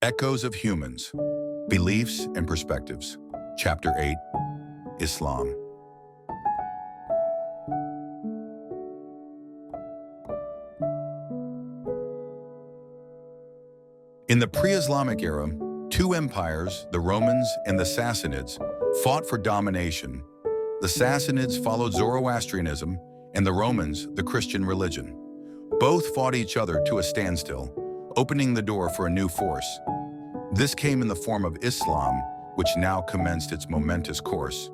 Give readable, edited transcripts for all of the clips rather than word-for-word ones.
Echoes of Humans, Beliefs and Perspectives. Chapter 8, Islam. In the pre-Islamic era, two empires, the Romans and the Sassanids, fought for domination. The Sassanids followed Zoroastrianism, and the Romans the Christian religion. Both fought each other to a standstill, opening the door for a new force. This came in the form of Islam, which now commenced its momentous course.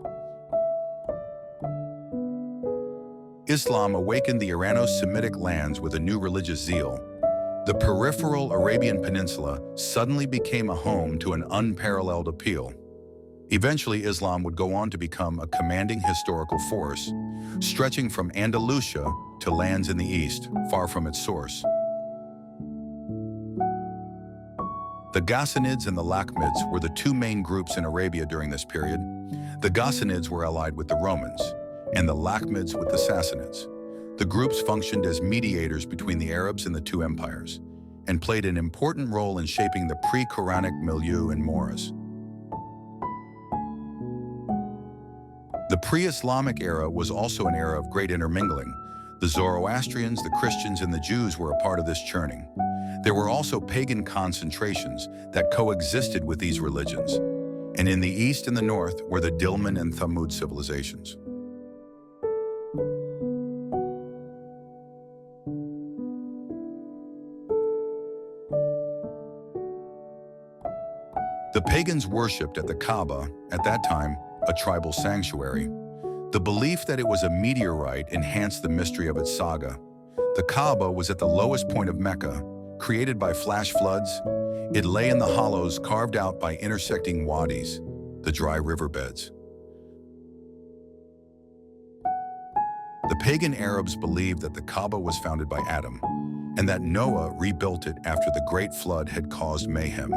Islam awakened the Irano-Semitic lands with a new religious zeal. The peripheral Arabian Peninsula suddenly became a home to an unparalleled appeal. Eventually, Islam would go on to become a commanding historical force, stretching from Andalusia to lands in the east, far from its source. The Ghassanids and the Lakhmids were the two main groups in Arabia during this period. The Ghassanids were allied with the Romans, and the Lakhmids with the Sassanids. The groups functioned as mediators between the Arabs and the two empires, and played an important role in shaping the pre-Quranic milieu in Moors. The pre-Islamic era was also an era of great intermingling. The Zoroastrians, the Christians, and the Jews were a part of this churning. There were also pagan concentrations that coexisted with these religions, and in the east and the north were the Dilmun and Thamud civilizations. The pagans worshipped at the Kaaba, at that time a tribal sanctuary. The belief that it was a meteorite enhanced the mystery of its saga. The Kaaba was at the lowest point of Mecca, created by flash floods. It lay in the hollows carved out by intersecting wadis, the dry riverbeds. The pagan Arabs believed that the Kaaba was founded by Adam, and that Noah rebuilt it after the great flood had caused mayhem.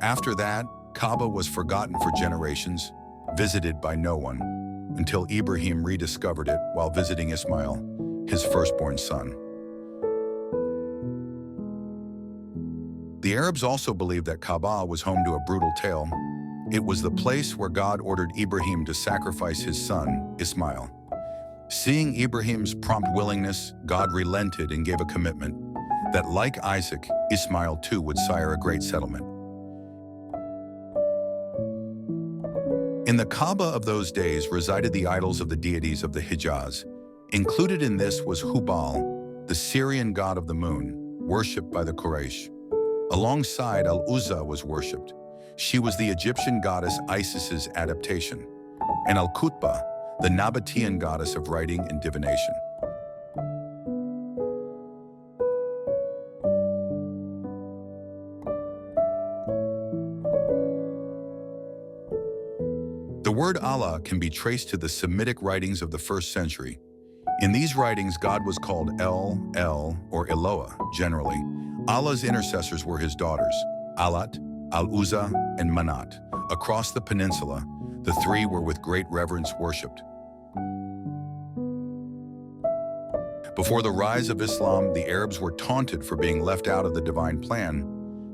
After that, Kaaba was forgotten for generations, visited by no one, until Ibrahim rediscovered it while visiting Ismail, his firstborn son. The Arabs also believed that Kaaba was home to a brutal tale. It was the place where God ordered Ibrahim to sacrifice his son, Ismail. Seeing Ibrahim's prompt willingness, God relented and gave a commitment that, like Isaac, Ismail too would sire a great settlement. In the Kaaba of those days resided the idols of the deities of the Hijaz. Included in this was Hubal, the Syrian god of the moon, worshipped by the Quraysh. Alongside, Al-Uzza was worshipped. She was the Egyptian goddess Isis's adaptation, and Al-Qutba, the Nabatean goddess of writing and divination. The word Allah can be traced to the Semitic writings of the 1st century. In these writings, God was called El, or Eloah, generally. Allah's intercessors were his daughters, Alat, Al-Uzza, and Manat. Across the peninsula, the three were with great reverence worshipped. Before the rise of Islam, the Arabs were taunted for being left out of the divine plan.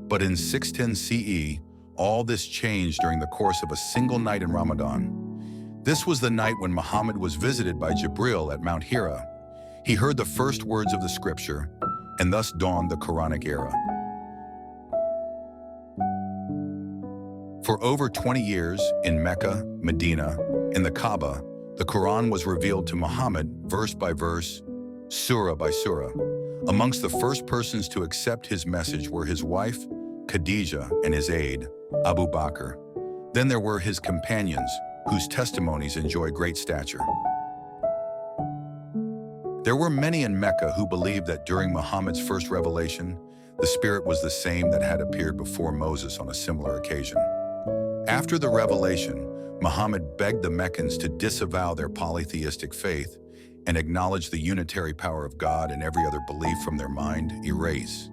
But in 610 CE, all this changed during the course of a single night in Ramadan. This was the night when Muhammad was visited by Jibril at Mount Hira. He heard the first words of the scripture, and thus dawned the Quranic era. For over 20 years, in Mecca, Medina, and the Kaaba, the Quran was revealed to Muhammad verse by verse, surah by surah. Amongst the first persons to accept his message were his wife, Khadijah, and his aide, Abu Bakr. Then there were his companions, whose testimonies enjoy great stature. There were many in Mecca who believed that during Muhammad's first revelation, the Spirit was the same that had appeared before Moses on a similar occasion. After the revelation, Muhammad begged the Meccans to disavow their polytheistic faith and acknowledge the unitary power of God, and every other belief from their mind erase.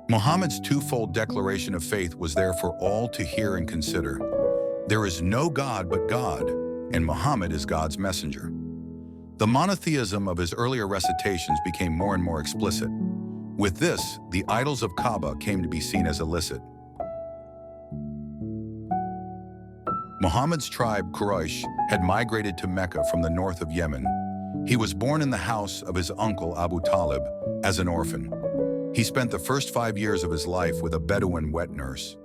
Muhammad's twofold declaration of faith was there for all to hear and consider. There is no God but God, and Muhammad is God's messenger. The monotheism of his earlier recitations became more and more explicit. With this, the idols of Kaaba came to be seen as illicit. Muhammad's tribe, Quraysh, had migrated to Mecca from the north of Yemen. He was born in the house of his uncle Abu Talib as an orphan. He spent the first 5 years of his life with a Bedouin wet nurse.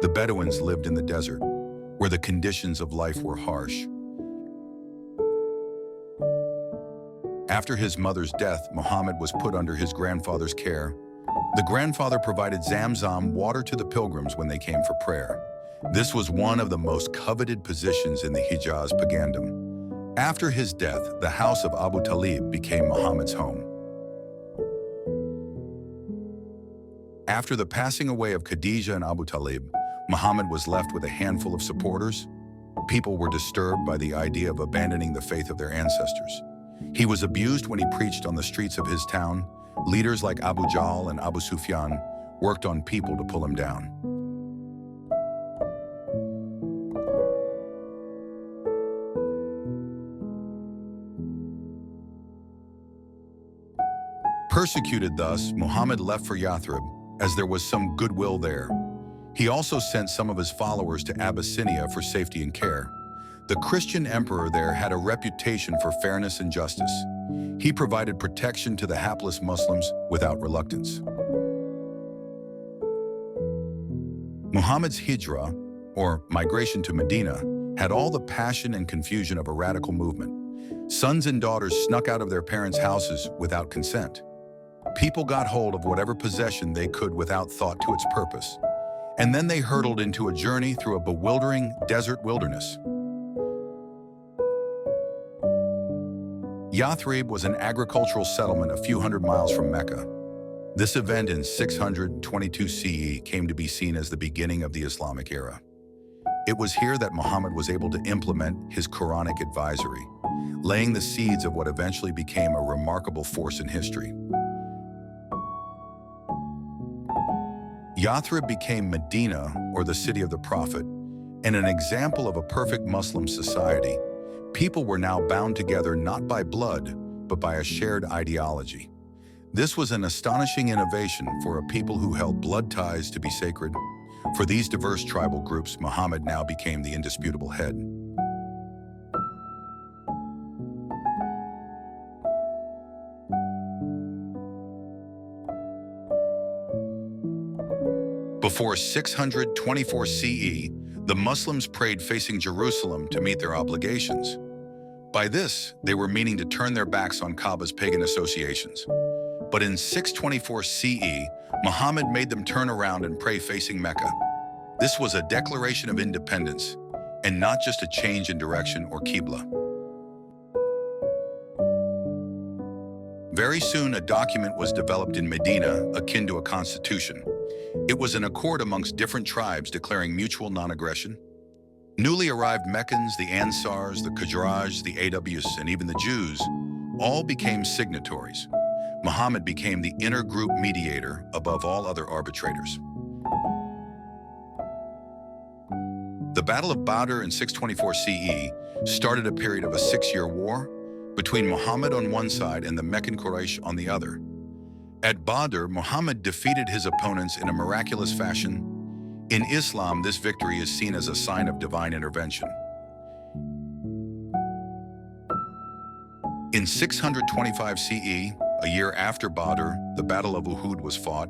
The Bedouins lived in the desert, where the conditions of life were harsh. After his mother's death, Muhammad was put under his grandfather's care. The grandfather provided Zamzam water to the pilgrims when they came for prayer. This was one of the most coveted positions in the Hijaz pagandom. After his death, the house of Abu Talib became Muhammad's home. After the passing away of Khadija and Abu Talib, Muhammad was left with a handful of supporters. People were disturbed by the idea of abandoning the faith of their ancestors. He was abused when he preached on the streets of his town. Leaders like Abu Jahl and Abu Sufyan worked on people to pull him down. Persecuted thus, Muhammad left for Yathrib, as there was some goodwill there. He also sent some of his followers to Abyssinia for safety and care. The Christian emperor there had a reputation for fairness and justice. He provided protection to the hapless Muslims without reluctance. Muhammad's hijrah, or migration to Medina, had all the passion and confusion of a radical movement. Sons and daughters snuck out of their parents' houses without consent. People got hold of whatever possession they could without thought to its purpose. And then they hurtled into a journey through a bewildering desert wilderness. Yathrib was an agricultural settlement a few hundred miles from Mecca. This event in 622 CE came to be seen as the beginning of the Islamic era. It was here that Muhammad was able to implement his Quranic advisory, laying the seeds of what eventually became a remarkable force in history. Yathrib became Medina, or the city of the Prophet, and an example of a perfect Muslim society. People were now bound together not by blood, but by a shared ideology. This was an astonishing innovation for a people who held blood ties to be sacred. For these diverse tribal groups, Muhammad now became the indisputable head. Before 624 CE, the Muslims prayed facing Jerusalem to meet their obligations. By this, they were meaning to turn their backs on Kaaba's pagan associations. But in 624 CE, Muhammad made them turn around and pray facing Mecca. This was a declaration of independence, and not just a change in direction or Qibla. Very soon, a document was developed in Medina akin to a constitution. It was an accord amongst different tribes declaring mutual non-aggression. Newly arrived Meccans, the Ansars, the Khazraj, the Aws, and even the Jews all became signatories. Muhammad became the inter-group mediator above all other arbitrators. The Battle of Badr in 624 CE started a period of a 6-year war between Muhammad on one side and the Meccan Quraysh on the other. At Badr, Muhammad defeated his opponents in a miraculous fashion. In Islam, this victory is seen as a sign of divine intervention. In 625 CE, a year after Badr, the Battle of Uhud was fought.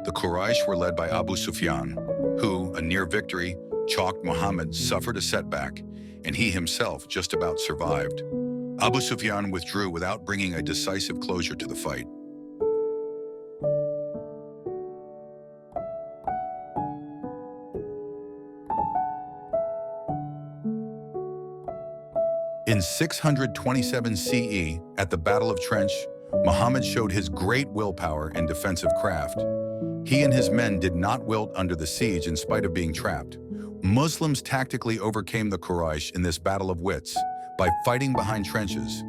The Quraysh were led by Abu Sufyan, who, a near victory, chalked Muhammad, suffered a setback, and he himself just about survived. Abu Sufyan withdrew without bringing a decisive closure to the fight. In 627 CE, at the Battle of Trench, Muhammad showed his great willpower and defensive craft. He and his men did not wilt under the siege in spite of being trapped. Muslims tactically overcame the Quraysh in this battle of wits by fighting behind trenches.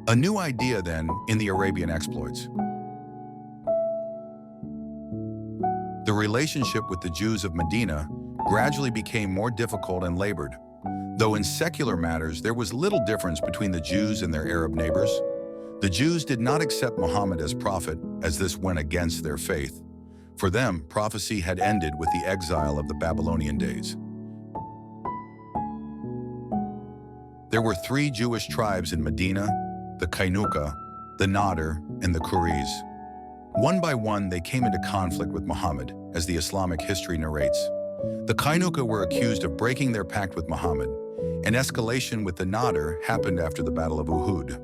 A new idea then in the Arabian exploits. The relationship with the Jews of Medina gradually became more difficult and labored. Though in secular matters there was little difference between the Jews and their Arab neighbors, the Jews did not accept Muhammad as prophet, as this went against their faith. For them, prophecy had ended with the exile of the Babylonian days. There were 3 Jewish tribes in Medina: the Qainuqa, the Nadir, and the Quraysh. One by one, they came into conflict with Muhammad, as the Islamic history narrates. The Qainuqa were accused of breaking their pact with Muhammad. An escalation with the Nadir happened after the Battle of Uhud.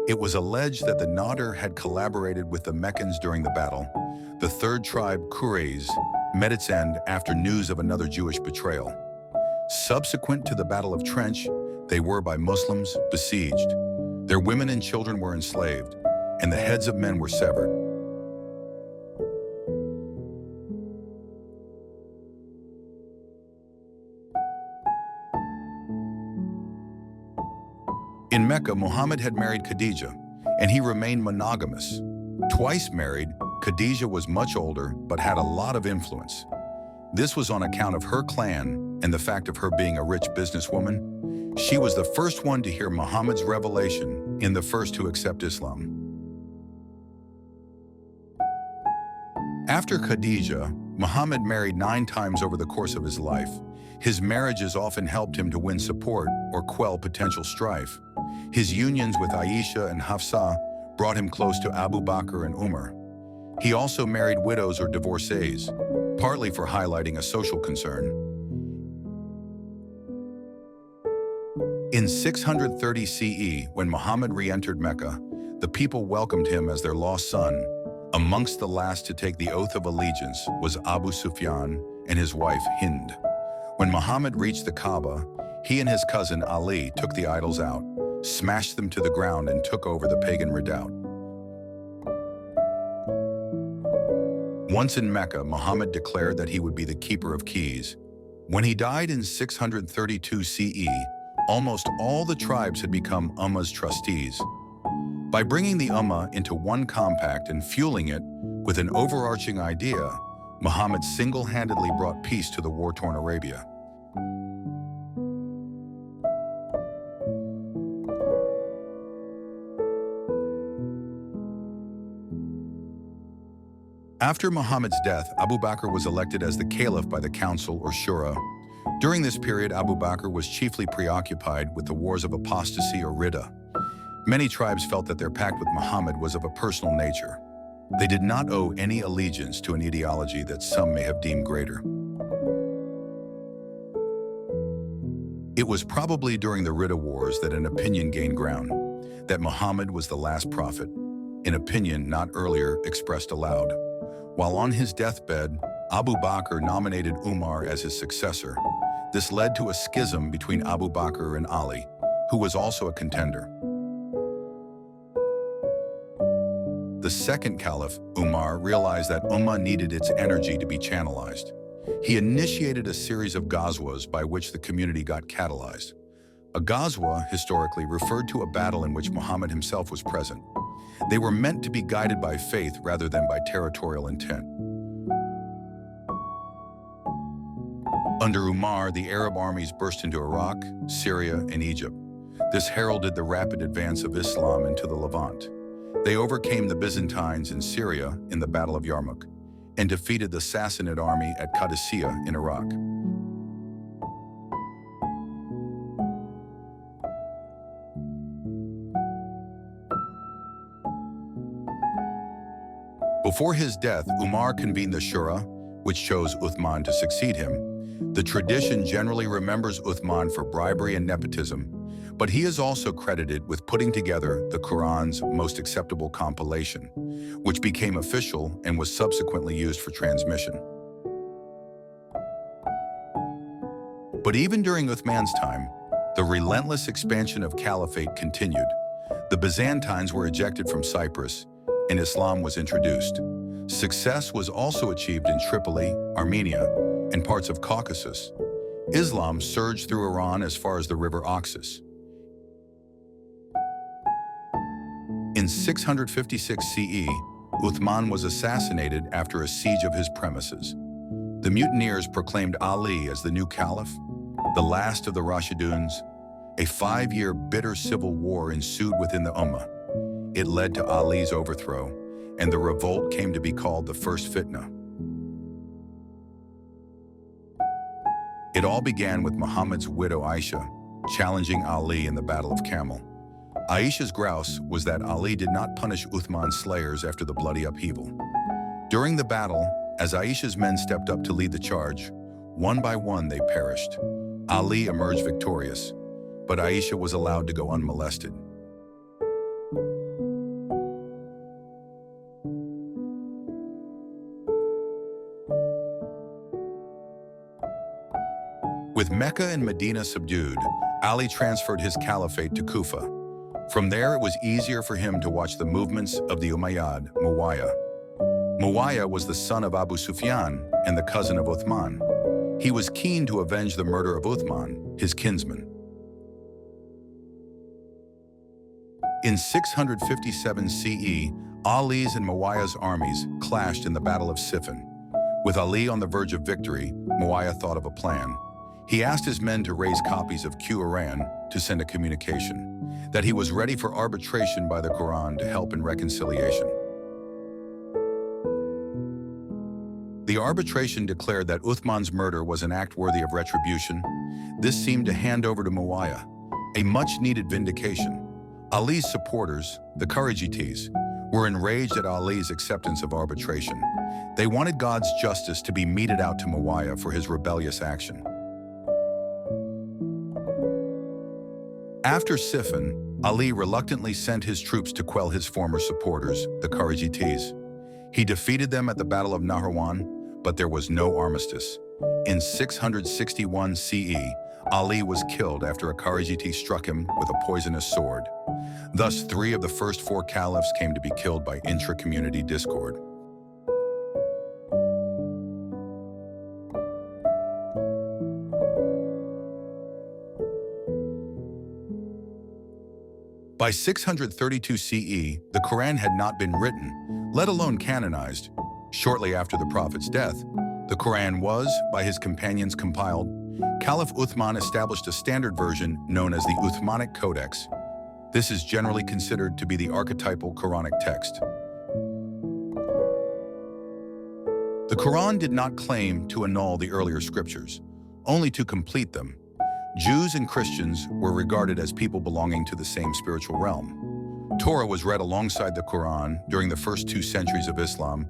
It was alleged that the Nadir had collaborated with the Meccans during the battle. The third tribe, Quraysh, met its end after news of another Jewish betrayal. Subsequent to the Battle of Trench, they were by Muslims besieged. Their women and children were enslaved, and the heads of men were severed. In Mecca, Muhammad had married Khadija, and he remained monogamous. Twice married, Khadija was much older but had a lot of influence. This was on account of her clan and the fact of her being a rich businesswoman. She was the first one to hear Muhammad's revelation and the first to accept Islam. After Khadija, Muhammad married 9 times over the course of his life. His marriages often helped him to win support or quell potential strife. His unions with Aisha and Hafsa brought him close to Abu Bakr and Umar. He also married widows or divorcees, partly for highlighting a social concern. In 630 CE, when Muhammad re-entered Mecca, the people welcomed him as their lost son. Amongst the last to take the oath of allegiance was Abu Sufyan and his wife Hind. When Muhammad reached the Kaaba, he and his cousin Ali took the idols out, smashed them to the ground, and took over the pagan redoubt. Once in Mecca, Muhammad declared that he would be the keeper of keys. When he died in 632 CE, almost all the tribes had become Ummah's trustees. By bringing the Ummah into one compact and fueling it with an overarching idea, Muhammad single-handedly brought peace to the war-torn Arabia. After Muhammad's death, Abu Bakr was elected as the caliph by the council or shura. During this period, Abu Bakr was chiefly preoccupied with the wars of apostasy or ridda. Many tribes felt that their pact with Muhammad was of a personal nature. They did not owe any allegiance to an ideology that some may have deemed greater. It was probably during the Ridda Wars that an opinion gained ground, that Muhammad was the last prophet, an opinion not earlier expressed aloud. While on his deathbed, Abu Bakr nominated Umar as his successor. This led to a schism between Abu Bakr and Ali, who was also a contender. The second caliph, Umar, realized that Ummah needed its energy to be channelized. He initiated a series of ghazwas by which the community got catalyzed. A ghazwa, historically, referred to a battle in which Muhammad himself was present. They were meant to be guided by faith rather than by territorial intent. Under Umar, the Arab armies burst into Iraq, Syria, and Egypt. This heralded the rapid advance of Islam into the Levant. They overcame the Byzantines in Syria in the Battle of Yarmouk and defeated the Sassanid army at Qadisiyah in Iraq. Before his death, Umar convened the Shura, which chose Uthman to succeed him. The tradition generally remembers Uthman for bribery and nepotism, but he is also credited with putting together the Qur'an's most acceptable compilation, which became official and was subsequently used for transmission. But even during Uthman's time, the relentless expansion of caliphate continued. The Byzantines were ejected from Cyprus, and Islam was introduced. Success was also achieved in Tripoli, Armenia, and parts of Caucasus. Islam surged through Iran as far as the river Oxus. In 656 CE, Uthman was assassinated after a siege of his premises. The mutineers proclaimed Ali as the new caliph, the last of the Rashiduns. A 5-year bitter civil war ensued within the Ummah. It led to Ali's overthrow, and the revolt came to be called the First Fitna. It all began with Muhammad's widow Aisha challenging Ali in the Battle of Camel. Aisha's grouse was that Ali did not punish Uthman's slayers after the bloody upheaval. During the battle, as Aisha's men stepped up to lead the charge, one by one they perished. Ali emerged victorious, but Aisha was allowed to go unmolested. With Mecca and Medina subdued, Ali transferred his caliphate to Kufa. From there, it was easier for him to watch the movements of the Umayyad, Muawiyah. Muawiyah was the son of Abu Sufyan and the cousin of Uthman. He was keen to avenge the murder of Uthman, his kinsman. In 657 CE, Ali's and Muawiyah's armies clashed in the Battle of Siffin. With Ali on the verge of victory, Muawiyah thought of a plan. He asked his men to raise copies of Qur'an to send a communication that he was ready for arbitration by the Qur'an to help in reconciliation. The arbitration declared that Uthman's murder was an act worthy of retribution. This seemed to hand over to Muawiyah, a much-needed vindication. Ali's supporters, the Kharijites, were enraged at Ali's acceptance of arbitration. They wanted God's justice to be meted out to Muawiyah for his rebellious action. After Siffin, Ali reluctantly sent his troops to quell his former supporters, the Kharijites. He defeated them at the Battle of Nahrawan, but there was no armistice. In 661 CE, Ali was killed after a Kharijite struck him with a poisonous sword. Thus, 3 of the first 4 caliphs came to be killed by intra-community discord. By 632 CE, the Qur'an had not been written, let alone canonized. Shortly after the Prophet's death, the Qur'an was, by his companions, compiled. Caliph Uthman established a standard version known as the Uthmanic Codex. This is generally considered to be the archetypal Quranic text. The Qur'an did not claim to annul the earlier scriptures, only to complete them. Jews and Christians were regarded as people belonging to the same spiritual realm. Torah was read alongside the Qur'an during the first 2 centuries of Islam.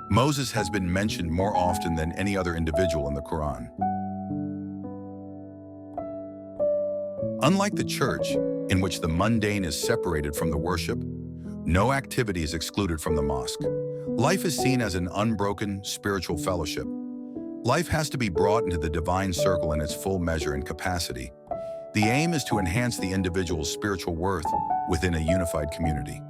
Moses has been mentioned more often than any other individual in the Qur'an. Unlike the church, in which the mundane is separated from the worship, no activity is excluded from the mosque. Life is seen as an unbroken spiritual fellowship. Life has to be brought into the divine circle in its full measure and capacity. The aim is to enhance the individual's spiritual worth within a unified community.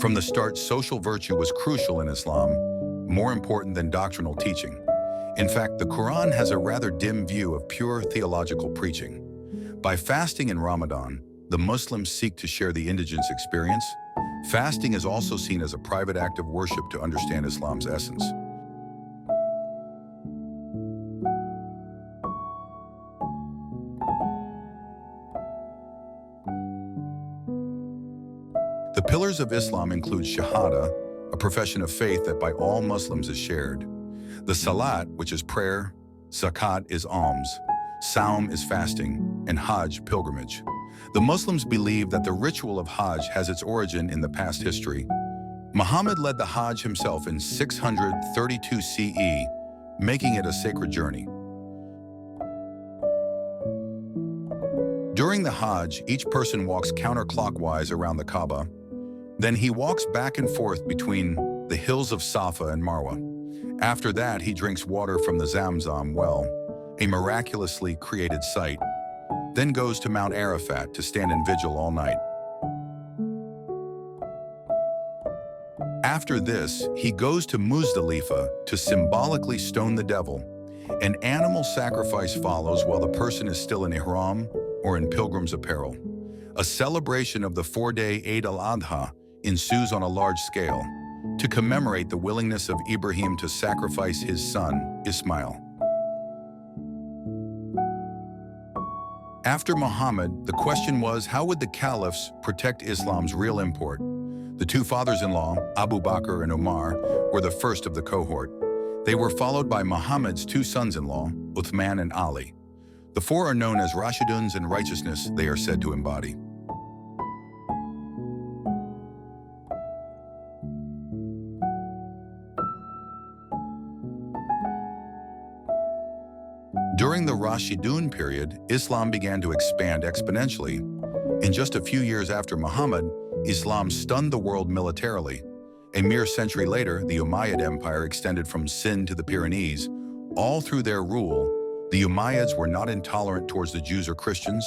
From the start, social virtue was crucial in Islam, more important than doctrinal teaching. In fact, the Quran has a rather dim view of pure theological preaching. By fasting in Ramadan, the Muslims seek to share the indigenous experience. Fasting is also seen as a private act of worship to understand Islam's essence. The pillars of Islam include Shahada, a profession of faith that by all Muslims is shared. The Salat, which is prayer, Zakat is alms, Saum is fasting, and Hajj, pilgrimage. The Muslims believe that the ritual of Hajj has its origin in the past history. Muhammad led the Hajj himself in 632 CE, making it a sacred journey. During the Hajj, each person walks counterclockwise around the Kaaba. Then he walks back and forth between the hills of Safa and Marwa. After that, he drinks water from the Zamzam well, a miraculously created site, then goes to Mount Arafat to stand in vigil all night. After this, he goes to Muzdalifah to symbolically stone the devil. An animal sacrifice follows while the person is still in ihram or in pilgrim's apparel. A celebration of the 4-day Eid al-Adha ensues on a large scale. to commemorate the willingness of Ibrahim to sacrifice his son, Ismail. After Muhammad, the question was, how would the caliphs protect Islam's real import? The two fathers-in-law, Abu Bakr and Umar, were the first of the cohort. They were followed by Muhammad's two sons-in-law, Uthman and Ali. The four are known as Rashiduns, and righteousness they are said to embody. During the Rashidun period, Islam began to expand exponentially. In just a few years after Muhammad, Islam stunned the world militarily. A mere century later, the Umayyad Empire extended from Sind to the Pyrenees. All through their rule, the Umayyads were not intolerant towards the Jews or Christians.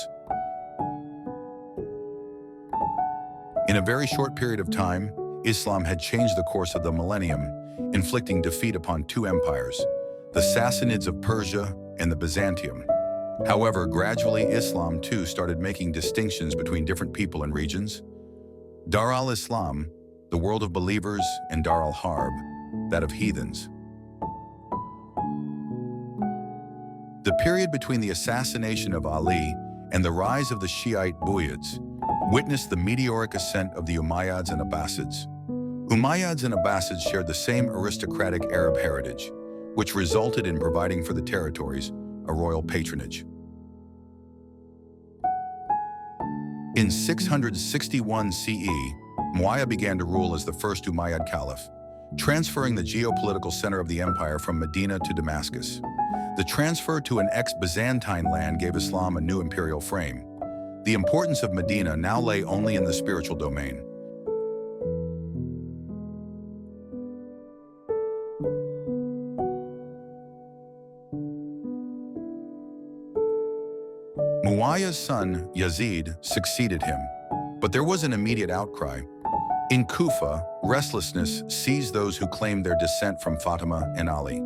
In a very short period of time, Islam had changed the course of the millennium, inflicting defeat upon two empires, the Sassanids of Persia and the Byzantium. However, gradually Islam too started making distinctions between different people and regions. Dar al-Islam, the world of believers, and Dar al-Harb, that of heathens. The period between the assassination of Ali and the rise of the Shiite Buyids witnessed the meteoric ascent of the Umayyads and Abbasids. Umayyads and Abbasids shared the same aristocratic Arab heritage, which resulted in providing for the territories a royal patronage. In 661 CE, Muawiyah began to rule as the first Umayyad Caliph, transferring the geopolitical center of the empire from Medina to Damascus. The transfer to an ex-Byzantine land gave Islam a new imperial frame. The importance of Medina now lay only in the spiritual domain. Muawiyah's son, Yazid, succeeded him, but there was an immediate outcry. In Kufa, restlessness seized those who claimed their descent from Fatima and Ali.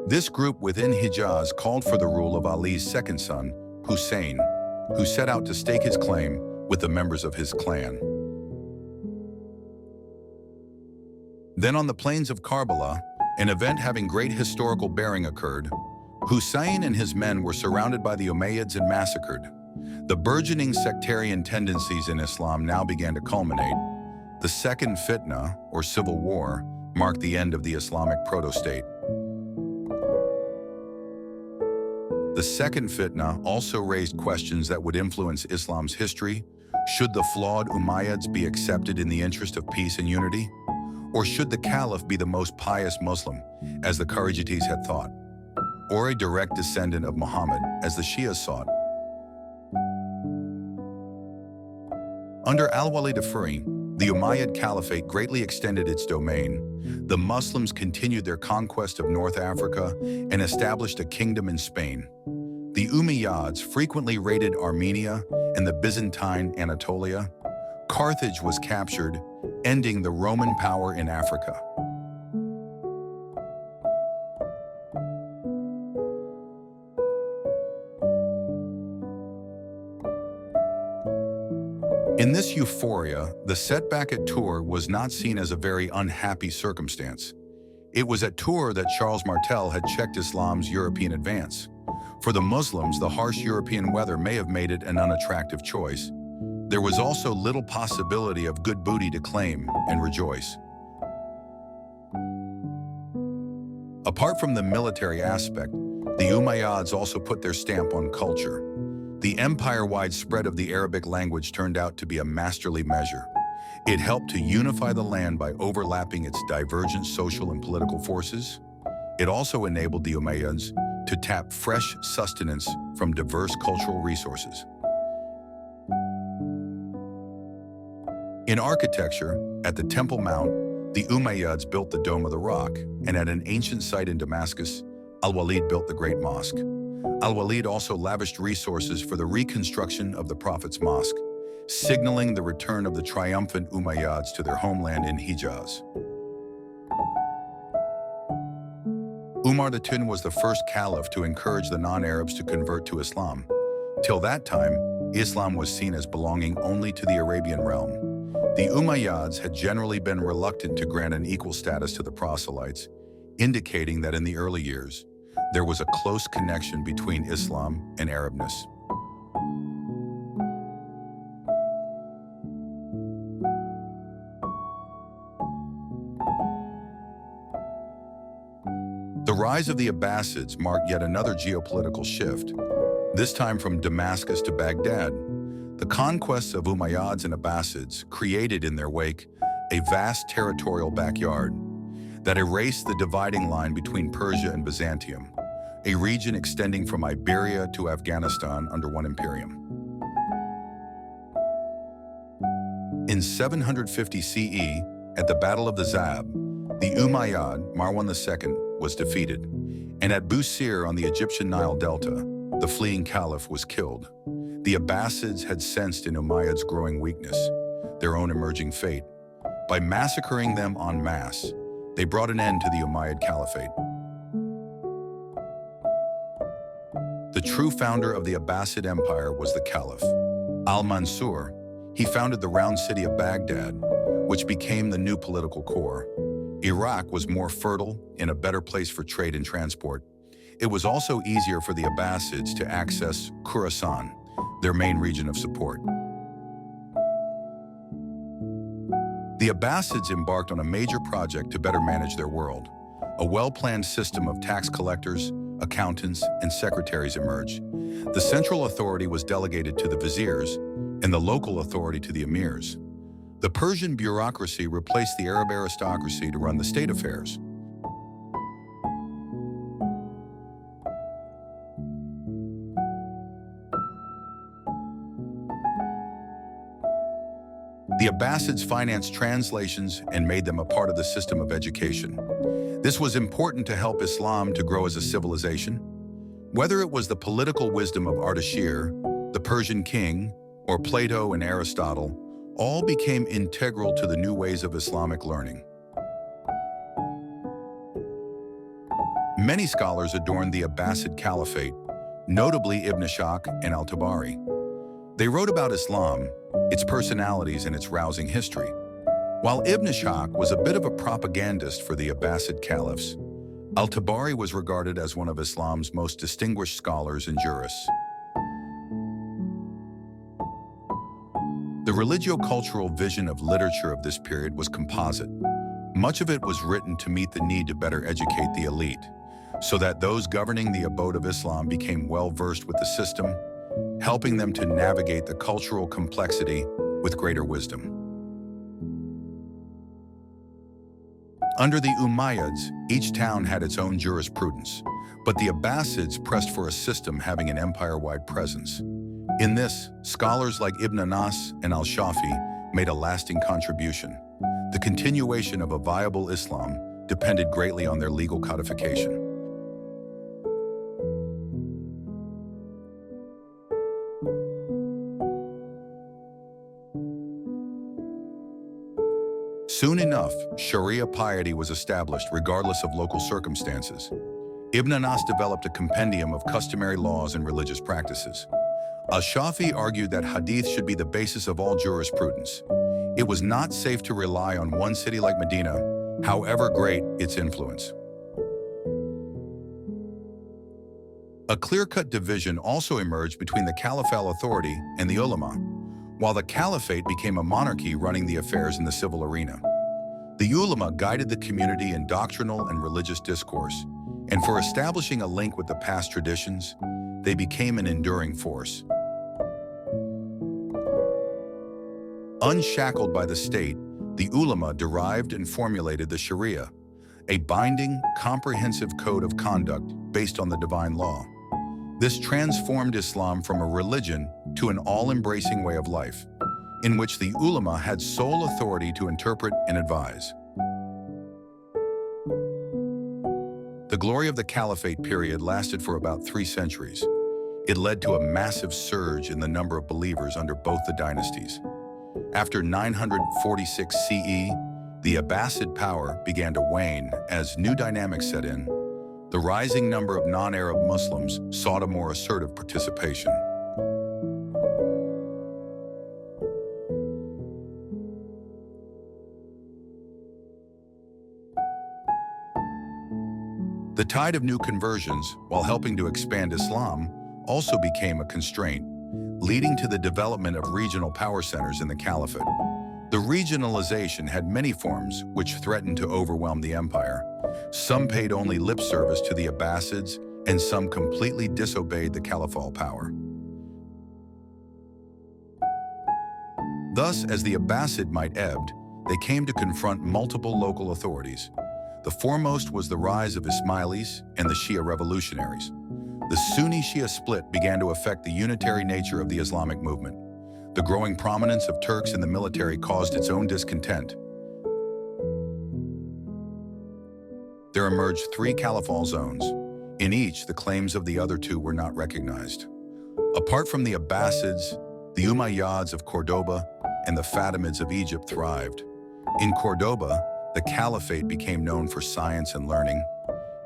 This group within Hijaz called for the rule of Ali's second son, Hussein, who set out to stake his claim with the members of his clan. Then on the plains of Karbala, an event having great historical bearing occurred. Hussein and his men were surrounded by the Umayyads and massacred. The burgeoning sectarian tendencies in Islam now began to culminate. The second fitna, or civil war, marked the end of the Islamic proto-state. The second fitna also raised questions that would influence Islam's history. Should the flawed Umayyads be accepted in the interest of peace and unity? Or should the Caliph be the most pious Muslim, as the Kharijites had thought? Or a direct descendant of Muhammad, as the Shias sought? Under al-Walid Afri, the Umayyad Caliphate greatly extended its domain. The Muslims continued their conquest of North Africa and established a kingdom in Spain. The Umayyads frequently raided Armenia and the Byzantine Anatolia. Carthage was captured, ending the Roman power in Africa. In this euphoria, the setback at Tours was not seen as a very unhappy circumstance. It was at Tours that Charles Martel had checked Islam's European advance. For the Muslims, the harsh European weather may have made it an unattractive choice. There was also little possibility of good booty to claim and rejoice. Apart from the military aspect, the Umayyads also put their stamp on culture. The empire-wide spread of the Arabic language turned out to be a masterly measure. It helped to unify the land by overlapping its divergent social and political forces. It also enabled the Umayyads to tap fresh sustenance from diverse cultural resources. In architecture, at the Temple Mount, the Umayyads built the Dome of the Rock, and at an ancient site in Damascus, al-Walid built the Great Mosque. Al-Walid also lavished resources for the reconstruction of the Prophet's Mosque, signaling the return of the triumphant Umayyads to their homeland in Hijaz. Umar II was the first caliph to encourage the non-Arabs to convert to Islam. Till that time, Islam was seen as belonging only to the Arabian realm. The Umayyads had generally been reluctant to grant an equal status to the proselytes, indicating that in the early years, there was a close connection between Islam and Arabness. The rise of the Abbasids marked yet another geopolitical shift, this time from Damascus to Baghdad. The conquests of Umayyads and Abbasids created in their wake a vast territorial backyard that erased the dividing line between Persia and Byzantium, a region extending from Iberia to Afghanistan under one imperium. In 750 CE, at the Battle of the Zab, the Umayyad, Marwan II, was defeated, and at Busir on the Egyptian Nile Delta, the fleeing caliph was killed. The Abbasids had sensed in Umayyads' growing weakness their own emerging fate. By massacring them en masse, they brought an end to the Umayyad Caliphate. The true founder of the Abbasid Empire was the Caliph Al-Mansur. He founded the round city of Baghdad, which became the new political core. Iraq was more fertile and a better place for trade and transport. It was also easier for the Abbasids to access Khorasan, their main region of support. The Abbasids embarked on a major project to better manage their world. A well-planned system of tax collectors, accountants, and secretaries emerged. The central authority was delegated to the viziers, and the local authority to the emirs. The Persian bureaucracy replaced the Arab aristocracy to run the state affairs. The Abbasids financed translations and made them a part of the system of education. This was important to help Islam to grow as a civilization. Whether it was the political wisdom of Ardashir, the Persian king, or Plato and Aristotle, all became integral to the new ways of Islamic learning. Many scholars adorned the Abbasid Caliphate, notably Ibn Ishaq and Al-Tabari. They wrote about Islam, its personalities, and its rousing history. While Ibn Ishaq was a bit of a propagandist for the Abbasid caliphs, Al-Tabari was regarded as one of Islam's most distinguished scholars and jurists. The religio-cultural vision of literature of this period was composite. Much of it was written to meet the need to better educate the elite, so that those governing the abode of Islam became well-versed with the system, helping them to navigate the cultural complexity with greater wisdom. Under the Umayyads, each town had its own jurisprudence, but the Abbasids pressed for a system having an empire-wide presence. In this, scholars like Ibn Anas and al-Shafi made a lasting contribution. The continuation of a viable Islam depended greatly on their legal codification. Soon enough, Sharia piety was established regardless of local circumstances. Ibn Anas developed a compendium of customary laws and religious practices. Al-Shafi argued that Hadith should be the basis of all jurisprudence. It was not safe to rely on one city like Medina, however great its influence. A clear-cut division also emerged between the caliphal authority and the ulama, while the caliphate became a monarchy running the affairs in the civil arena. The ulama guided the community in doctrinal and religious discourse, and for establishing a link with the past traditions, they became an enduring force. Unshackled by the state, the ulama derived and formulated the Sharia, a binding, comprehensive code of conduct based on the divine law. This transformed Islam from a religion to an all-embracing way of life, in which the ulama had sole authority to interpret and advise. The glory of the Caliphate period lasted for about 3 centuries. It led to a massive surge in the number of believers under both the dynasties. After 946 CE, the Abbasid power began to wane as new dynamics set in. The rising number of non-Arab Muslims sought a more assertive participation. The tide of new conversions, while helping to expand Islam, also became a constraint, leading to the development of regional power centers in the caliphate. The regionalization had many forms which threatened to overwhelm the empire. Some paid only lip service to the Abbasids, and some completely disobeyed the caliphal power. Thus, as the Abbasid might ebbed, they came to confront multiple local authorities. The foremost was the rise of Ismailis and the Shia revolutionaries. The Sunni-Shia split began to affect the unitary nature of the Islamic movement. The growing prominence of Turks in the military caused its own discontent. There emerged three caliphal zones. In each, the claims of the other two were not recognized. Apart from the Abbasids, the Umayyads of Cordoba and the Fatimids of Egypt thrived. In Cordoba, the caliphate became known for science and learning.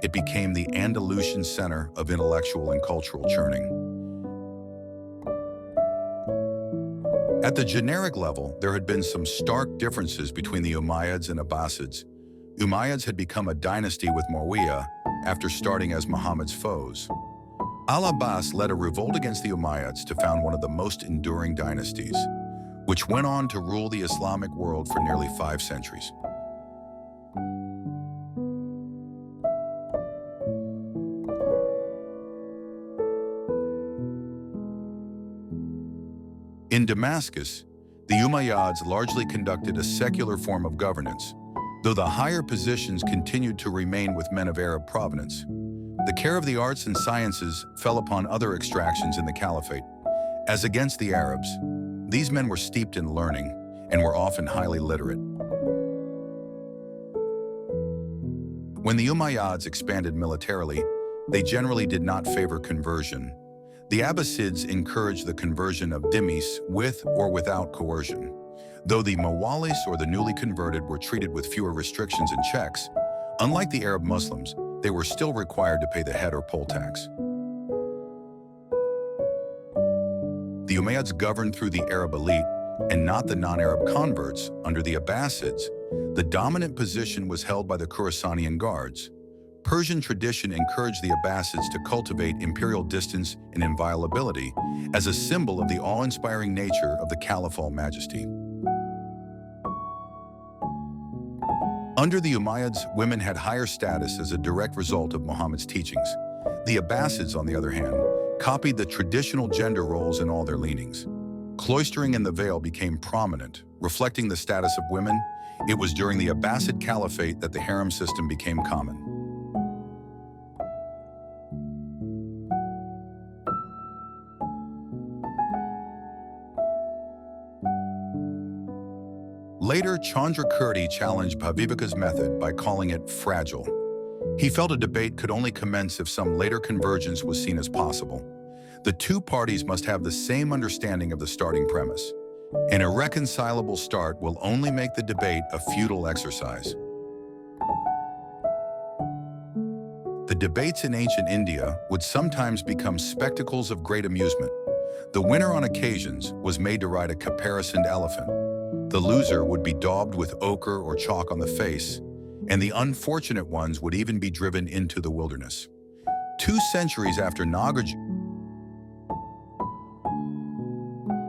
It became the Andalusian center of intellectual and cultural churning. At the generic level, there had been some stark differences between the Umayyads and Abbasids. Umayyads had become a dynasty with Muawiyah after starting as Muhammad's foes. Al-Abbas led a revolt against the Umayyads to found one of the most enduring dynasties, which went on to rule the Islamic world for nearly 5 centuries. In Damascus, the Umayyads largely conducted a secular form of governance, though the higher positions continued to remain with men of Arab provenance. The care of the arts and sciences fell upon other extractions in the caliphate. As against the Arabs, these men were steeped in learning and were often highly literate. When the Umayyads expanded militarily, they generally did not favor conversion. The Abbasids encouraged the conversion of dhimmis with or without coercion. Though the Mawalis, or the newly converted, were treated with fewer restrictions and checks, unlike the Arab Muslims, they were still required to pay the head or poll tax. The Umayyads governed through the Arab elite and not the non-Arab converts. Under the Abbasids, the dominant position was held by the Khurasanian guards. Persian tradition encouraged the Abbasids to cultivate imperial distance and inviolability as a symbol of the awe-inspiring nature of the caliphal majesty. Under the Umayyads, women had higher status as a direct result of Muhammad's teachings. The Abbasids, on the other hand, copied the traditional gender roles in all their leanings. Cloistering and the veil became prominent, reflecting the status of women. It was during the Abbasid Caliphate that the harem system became common. Later, Chandrakurti challenged Bhaviveka's method by calling it fragile. He felt a debate could only commence if some later convergence was seen as possible. The two parties must have the same understanding of the starting premise. An irreconcilable start will only make the debate a futile exercise. The debates in ancient India would sometimes become spectacles of great amusement. The winner on occasions was made to ride a caparisoned elephant. The loser would be daubed with ochre or chalk on the face, and the unfortunate ones would even be driven into the wilderness. 2 centuries after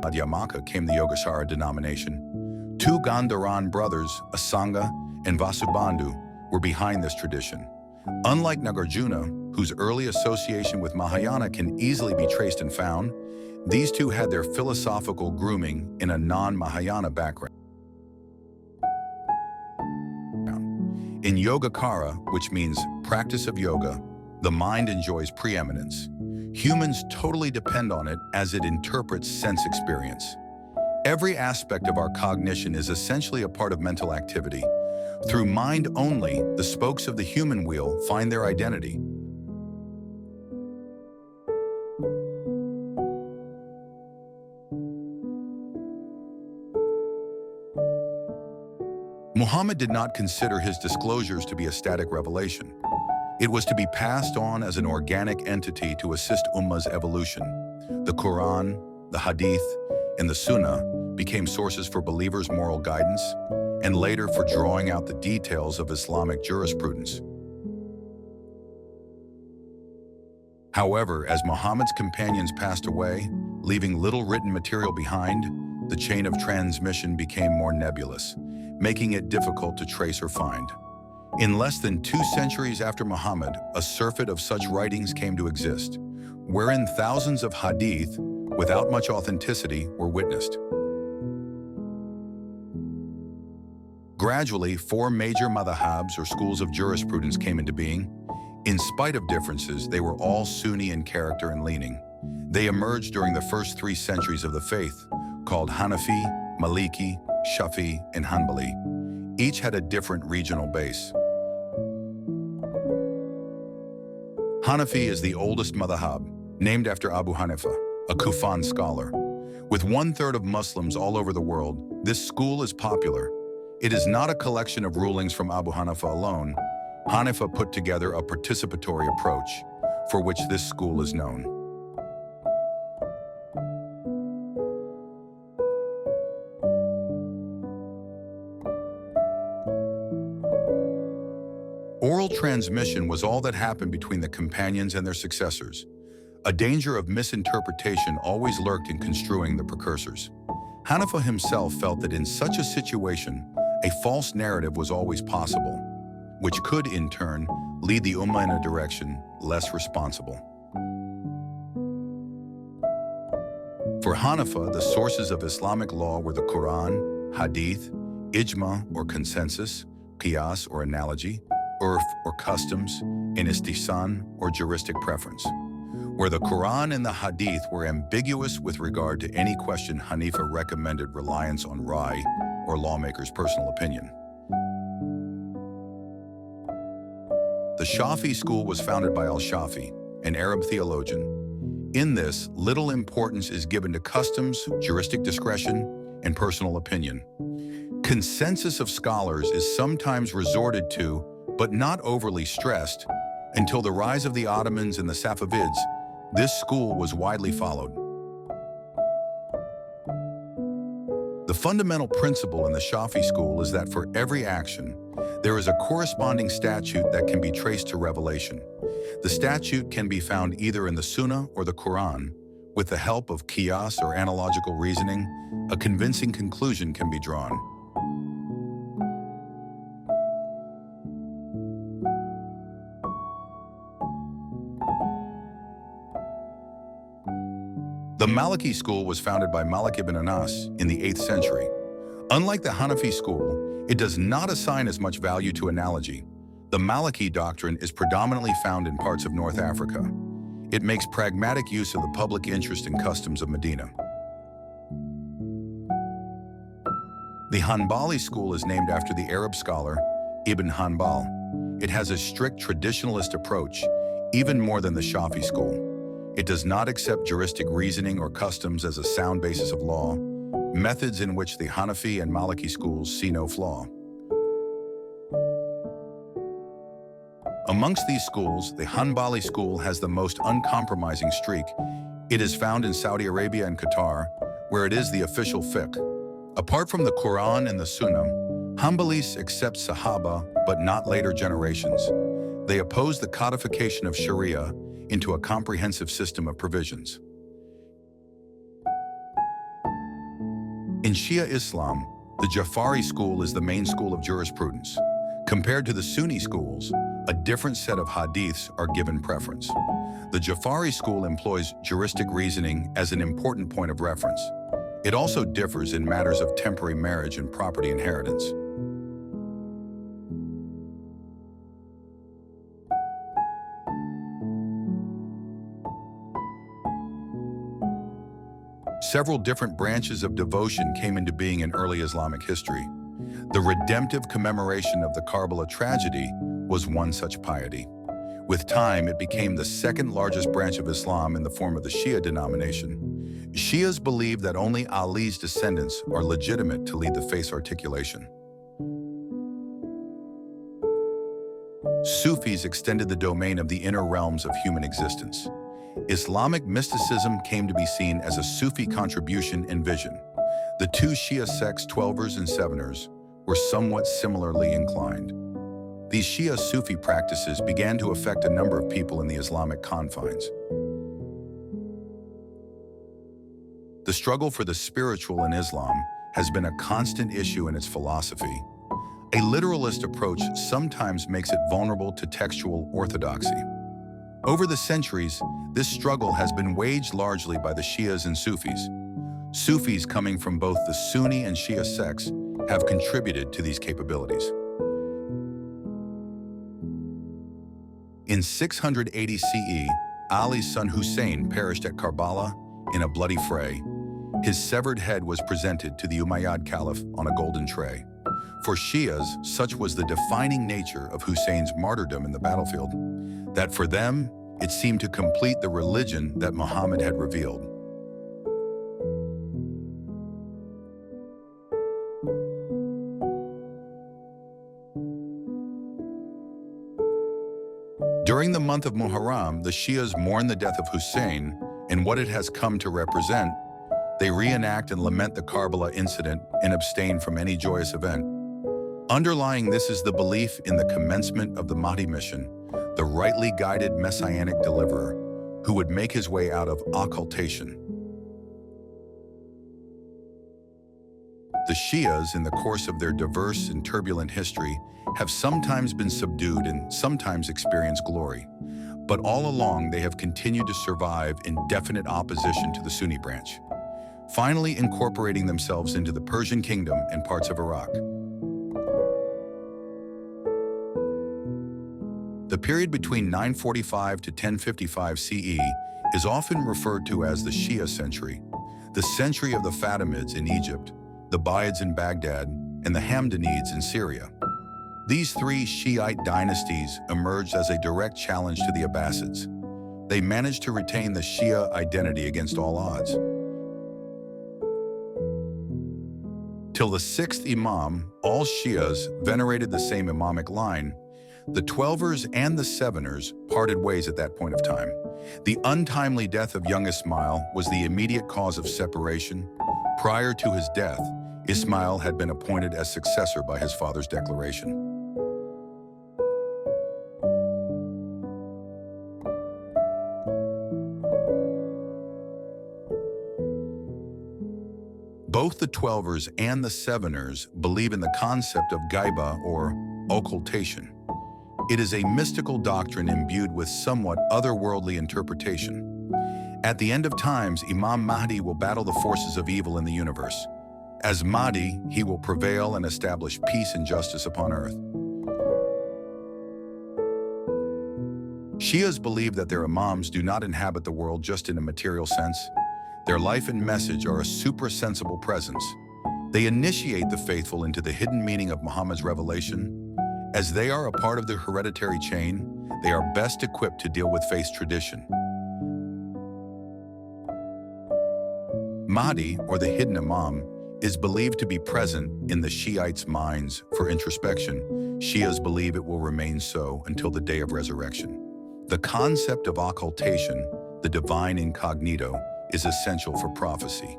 Madhyamaka came the Yogacara denomination. 2 Gandharan brothers, Asanga and Vasubandhu, were behind this tradition. Unlike Nagarjuna, whose early association with Mahayana can easily be traced and found, these two had their philosophical grooming in a non-Mahayana background. In Yogacara, which means practice of yoga, the mind enjoys preeminence. Humans totally depend on it as it interprets sense experience. Every aspect of our cognition is essentially a part of mental activity. Through mind only, the spokes of the human wheel find their identity. Muhammad did not consider his disclosures to be a static revelation. It was to be passed on as an organic entity to assist Ummah's evolution. The Qur'an, the Hadith, and the Sunnah became sources for believers' moral guidance, and, and later for drawing out the details of Islamic jurisprudence. However, as Muhammad's companions passed away, leaving little written material behind, the chain of transmission became more nebulous, making it difficult to trace or find. In less than 2 centuries after Muhammad, a surfeit of such writings came to exist, wherein thousands of hadith, without much authenticity, were witnessed. Gradually, 4 major madhabs or schools of jurisprudence came into being. In spite of differences, they were all Sunni in character and leaning. They emerged during the first 3 centuries of the faith, called Hanafi, Maliki, Shafi, and Hanbali. Each had a different regional base. Hanafi is the oldest madhab, named after Abu Hanifa, a Kufan scholar. With 1/3 of Muslims all over the world, this school is popular. It is not a collection of rulings from Abu Hanifa alone. Hanifa put together a participatory approach, for which this school is known. Oral transmission was all that happened between the companions and their successors. A danger of misinterpretation always lurked in construing the precursors. Hanifa himself felt that in such a situation, a false narrative was always possible, which could, in turn, lead the Ummah in a direction less responsible. For Hanifa, the sources of Islamic law were the Qur'an, Hadith, Ijma or consensus, Qiyas or analogy, Urf or customs, and Istihsan or juristic preference. Where the Qur'an and the Hadith were ambiguous with regard to any question, Hanifa recommended reliance on Rai, or lawmaker's personal opinion. The Shafi school was founded by al-Shafi, an Arab theologian. In this, little importance is given to customs, juristic discretion, and personal opinion. Consensus of scholars is sometimes resorted to, but not overly stressed. Until the rise of the Ottomans and the Safavids, this school was widely followed. The fundamental principle in the Shafi school is that for every action, there is a corresponding statute that can be traced to revelation. The statute can be found either in the Sunnah or the Qur'an. With the help of qiyas or analogical reasoning, a convincing conclusion can be drawn. The Maliki school was founded by Malik ibn Anas in the 8th century. Unlike the Hanafi school, it does not assign as much value to analogy. The Maliki doctrine is predominantly found in parts of North Africa. It makes pragmatic use of the public interest and customs of Medina. The Hanbali school is named after the Arab scholar Ibn Hanbal. It has a strict traditionalist approach, even more than the Shafi school. It does not accept juristic reasoning or customs as a sound basis of law, methods in which the Hanafi and Maliki schools see no flaw. Amongst these schools, the Hanbali school has the most uncompromising streak. It is found in Saudi Arabia and Qatar, where it is the official fiqh. Apart from the Qur'an and the Sunnah, Hanbalis accept Sahaba, but not later generations. They oppose the codification of Sharia into a comprehensive system of provisions. In Shia Islam, the Jafari school is the main school of jurisprudence. Compared to the Sunni schools, a different set of hadiths are given preference. The Jafari school employs juristic reasoning as an important point of reference. It also differs in matters of temporary marriage and property inheritance. Several different branches of devotion came into being in early Islamic history. The redemptive commemoration of the Karbala tragedy was one such piety. With time, it became the second largest branch of Islam in the form of the Shia denomination. Shias believe that only Ali's descendants are legitimate to lead the faith's articulation. Sufis extended the domain of the inner realms of human existence. Islamic mysticism came to be seen as a Sufi contribution and vision. The two Shia sects, Twelvers and Seveners, were somewhat similarly inclined. These Shia Sufi practices began to affect a number of people in the Islamic confines. The struggle for the spiritual in Islam has been a constant issue in its philosophy. A literalist approach sometimes makes it vulnerable to textual orthodoxy. Over the centuries, this struggle has been waged largely by the Shias and Sufis. Sufis coming from both the Sunni and Shia sects have contributed to these capabilities. In 680 CE, Ali's son Hussein perished at Karbala in a bloody fray. His severed head was presented to the Umayyad Caliph on a golden tray. For Shias, such was the defining nature of Hussein's martyrdom in the battlefield, that for them, it seemed to complete the religion that Muhammad had revealed. During the month of Muharram, the Shias mourn the death of Hussein and what it has come to represent. They reenact and lament the Karbala incident and abstain from any joyous event. Underlying this is the belief in the commencement of the Mahdi mission, the rightly guided messianic deliverer who would make his way out of occultation. The Shias, in the course of their diverse and turbulent history, have sometimes been subdued and sometimes experienced glory. But all along, they have continued to survive in definite opposition to the Sunni branch, finally incorporating themselves into the Persian kingdom and parts of Iraq. The period between 945 to 1055 CE is often referred to as the Shia century, the century of the Fatimids in Egypt, the Buyids in Baghdad, and the Hamdanids in Syria. These three Shiite dynasties emerged as a direct challenge to the Abbasids. They managed to retain the Shia identity against all odds. Till the sixth Imam, all Shias venerated the same imamic line. The Twelvers and the Seveners parted ways at that point of time. The untimely death of young Ismail was the immediate cause of separation. Prior to his death, Ismail had been appointed as successor by his father's declaration. Both the Twelvers and the Seveners believe in the concept of ghaiba, or occultation. It is a mystical doctrine imbued with somewhat otherworldly interpretation. At the end of times, Imam Mahdi will battle the forces of evil in the universe. As Mahdi, he will prevail and establish peace and justice upon earth. Shias believe that their imams do not inhabit the world just in a material sense. Their life and message are a suprasensible presence. They initiate the faithful into the hidden meaning of Muhammad's revelation. As they are a part of the hereditary chain, they are best equipped to deal with faith tradition. Mahdi, or the hidden Imam, is believed to be present in the Shiites' minds for introspection. Shias believe it will remain so until the day of resurrection. The concept of occultation, the divine incognito, is essential for prophecy.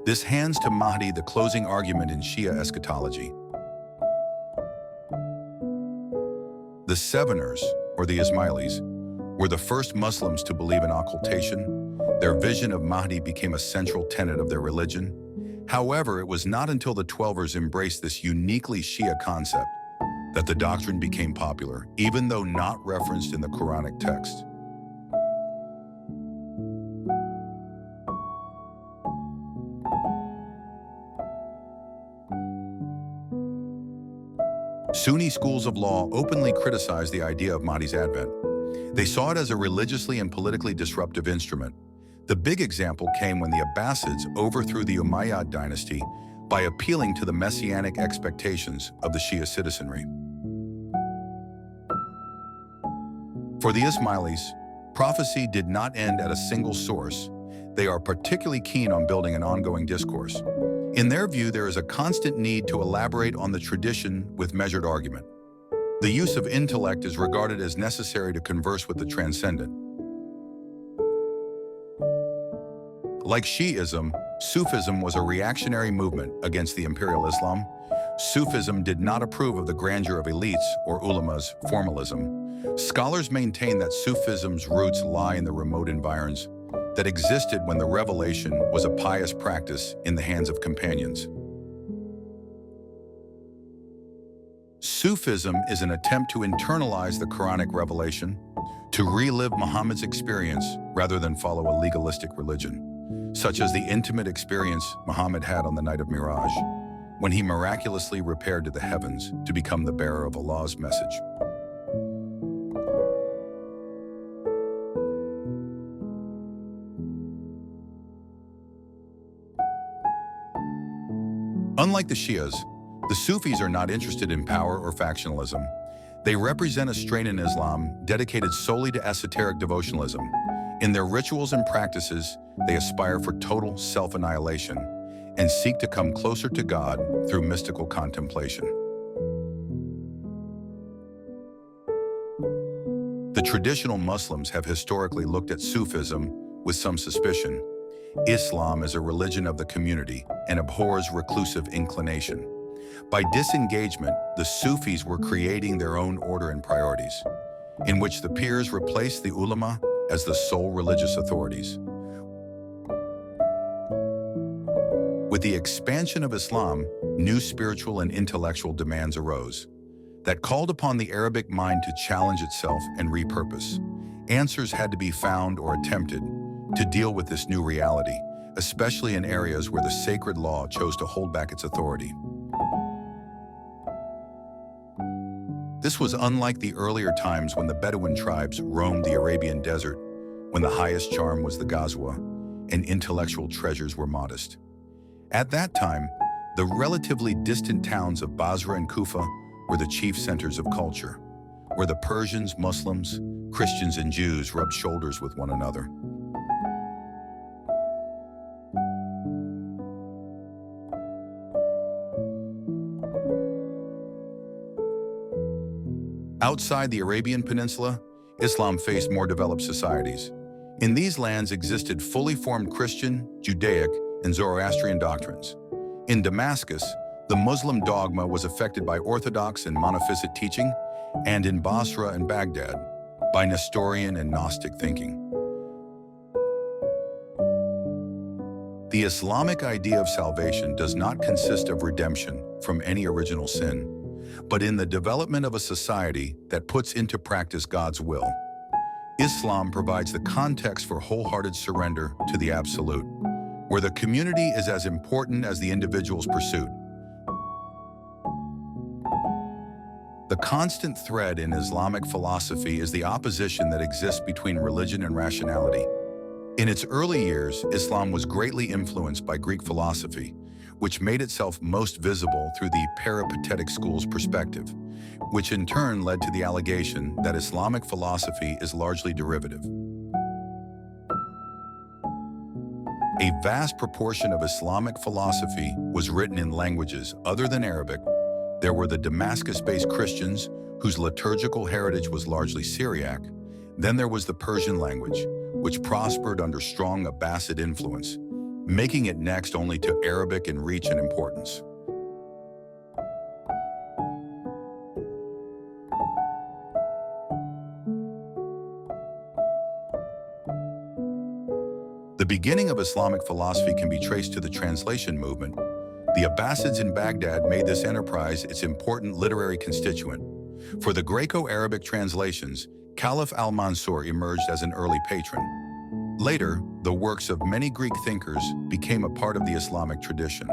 This hands to Mahdi the closing argument in Shia eschatology. The Seveners, or the Ismailis, were the first Muslims to believe in occultation. Their vision of Mahdi became a central tenet of their religion. However, it was not until the Twelvers embraced this uniquely Shia concept that the doctrine became popular, even though not referenced in the Quranic text. Sunni schools of law openly criticized the idea of Mahdi's advent. They saw it as a religiously and politically disruptive instrument. The big example came when the Abbasids overthrew the Umayyad dynasty by appealing to the messianic expectations of the Shia citizenry. For the Ismailis, prophecy did not end at a single source. They are particularly keen on building an ongoing discourse. In their view, there is a constant need to elaborate on the tradition with measured argument. The use of intellect is regarded as necessary to converse with the transcendent. Like Shi'ism, Sufism was a reactionary movement against the imperial Islam. Sufism did not approve of the grandeur of elites or ulama's formalism. Scholars maintain that Sufism's roots lie in the remote environs. that existed when the revelation was a pious practice in the hands of companions. Sufism is an attempt to internalize the Quranic revelation, to relive Muhammad's experience rather than follow a legalistic religion, such as the intimate experience Muhammad had on the night of Miraj, when he miraculously repaired to the heavens to become the bearer of Allah's message. Unlike the Shias, the Sufis are not interested in power or factionalism. They represent a strain in Islam dedicated solely to esoteric devotionalism. In their rituals and practices, they aspire for total self-annihilation and seek to come closer to God through mystical contemplation. The traditional Muslims have historically looked at Sufism with some suspicion. Islam is a religion of the community and abhors reclusive inclination. By disengagement, the Sufis were creating their own order and priorities, in which the peers replaced the ulama as the sole religious authorities. With the expansion of Islam, new spiritual and intellectual demands arose that called upon the Arabic mind to challenge itself and repurpose. Answers had to be found or attempted to deal with this new reality, especially in areas where the sacred law chose to hold back its authority. This was unlike the earlier times when the Bedouin tribes roamed the Arabian desert, when the highest charm was the Ghazwa and intellectual treasures were modest. At that time, the relatively distant towns of Basra and Kufa were the chief centers of culture, where the Persians, Muslims, Christians, and Jews rubbed shoulders with one another. Outside the Arabian Peninsula, Islam faced more developed societies. In these lands existed fully formed Christian, Judaic, and Zoroastrian doctrines. In Damascus, the Muslim dogma was affected by Orthodox and Monophysite teaching, and in Basra and Baghdad, by Nestorian and Gnostic thinking. The Islamic idea of salvation does not consist of redemption from any original sin, but in the development of a society that puts into practice God's will. Islam provides the context for wholehearted surrender to the absolute, where the community is as important as the individual's pursuit. The constant thread in Islamic philosophy is the opposition that exists between religion and rationality. In its early years, Islam was greatly influenced by Greek philosophy, which made itself most visible through the peripatetic school's perspective, which in turn led to the allegation that Islamic philosophy is largely derivative. A vast proportion of Islamic philosophy was written in languages other than Arabic. There were the Damascus-based Christians, whose liturgical heritage was largely Syriac. Then there was the Persian language, which prospered under strong Abbasid influence, making it next only to Arabic in reach and importance. The beginning of Islamic philosophy can be traced to the translation movement. The Abbasids in Baghdad made this enterprise its important literary constituent. For the Greco-Arabic translations, Caliph al-Mansur emerged as an early patron. Later, the works of many Greek thinkers became a part of the Islamic tradition.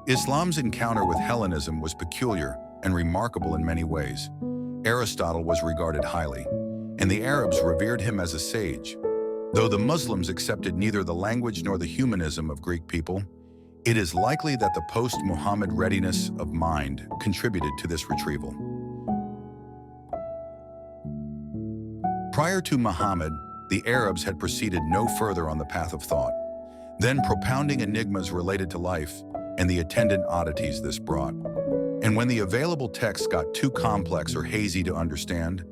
Islam's encounter with Hellenism was peculiar and remarkable in many ways. Aristotle was regarded highly, and the Arabs revered him as a sage. Though the Muslims accepted neither the language nor the humanism of Greek people, it is likely that the post-Muhammad readiness of mind contributed to this retrieval. Prior to Muhammad, the Arabs had proceeded no further on the path of thought, then propounding enigmas related to life and the attendant oddities this brought. And when the available texts got too complex or hazy to understand,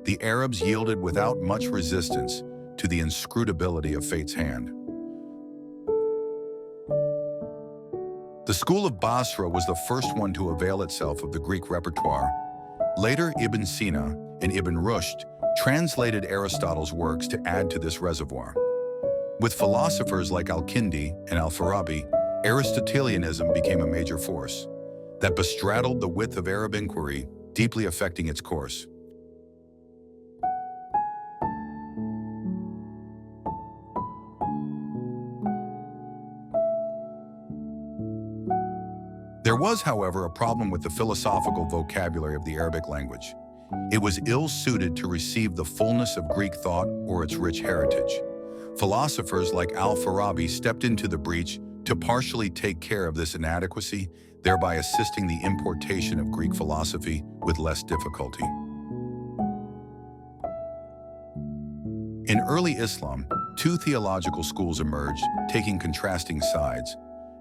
the Arabs yielded without much resistance to the inscrutability of fate's hand. The school of Basra was the first one to avail itself of the Greek repertoire. Later, Ibn Sina and Ibn Rushd translated Aristotle's works to add to this reservoir. With philosophers like Al-Kindi and Al-Farabi, Aristotelianism became a major force that bestraddled the width of Arab inquiry, deeply affecting its course. There was, however, a problem with the philosophical vocabulary of the Arabic language. It was ill-suited to receive the fullness of Greek thought or its rich heritage. Philosophers like Al-Farabi stepped into the breach to partially take care of this inadequacy, thereby assisting the importation of Greek philosophy with less difficulty. In early Islam, two theological schools emerged, taking contrasting sides.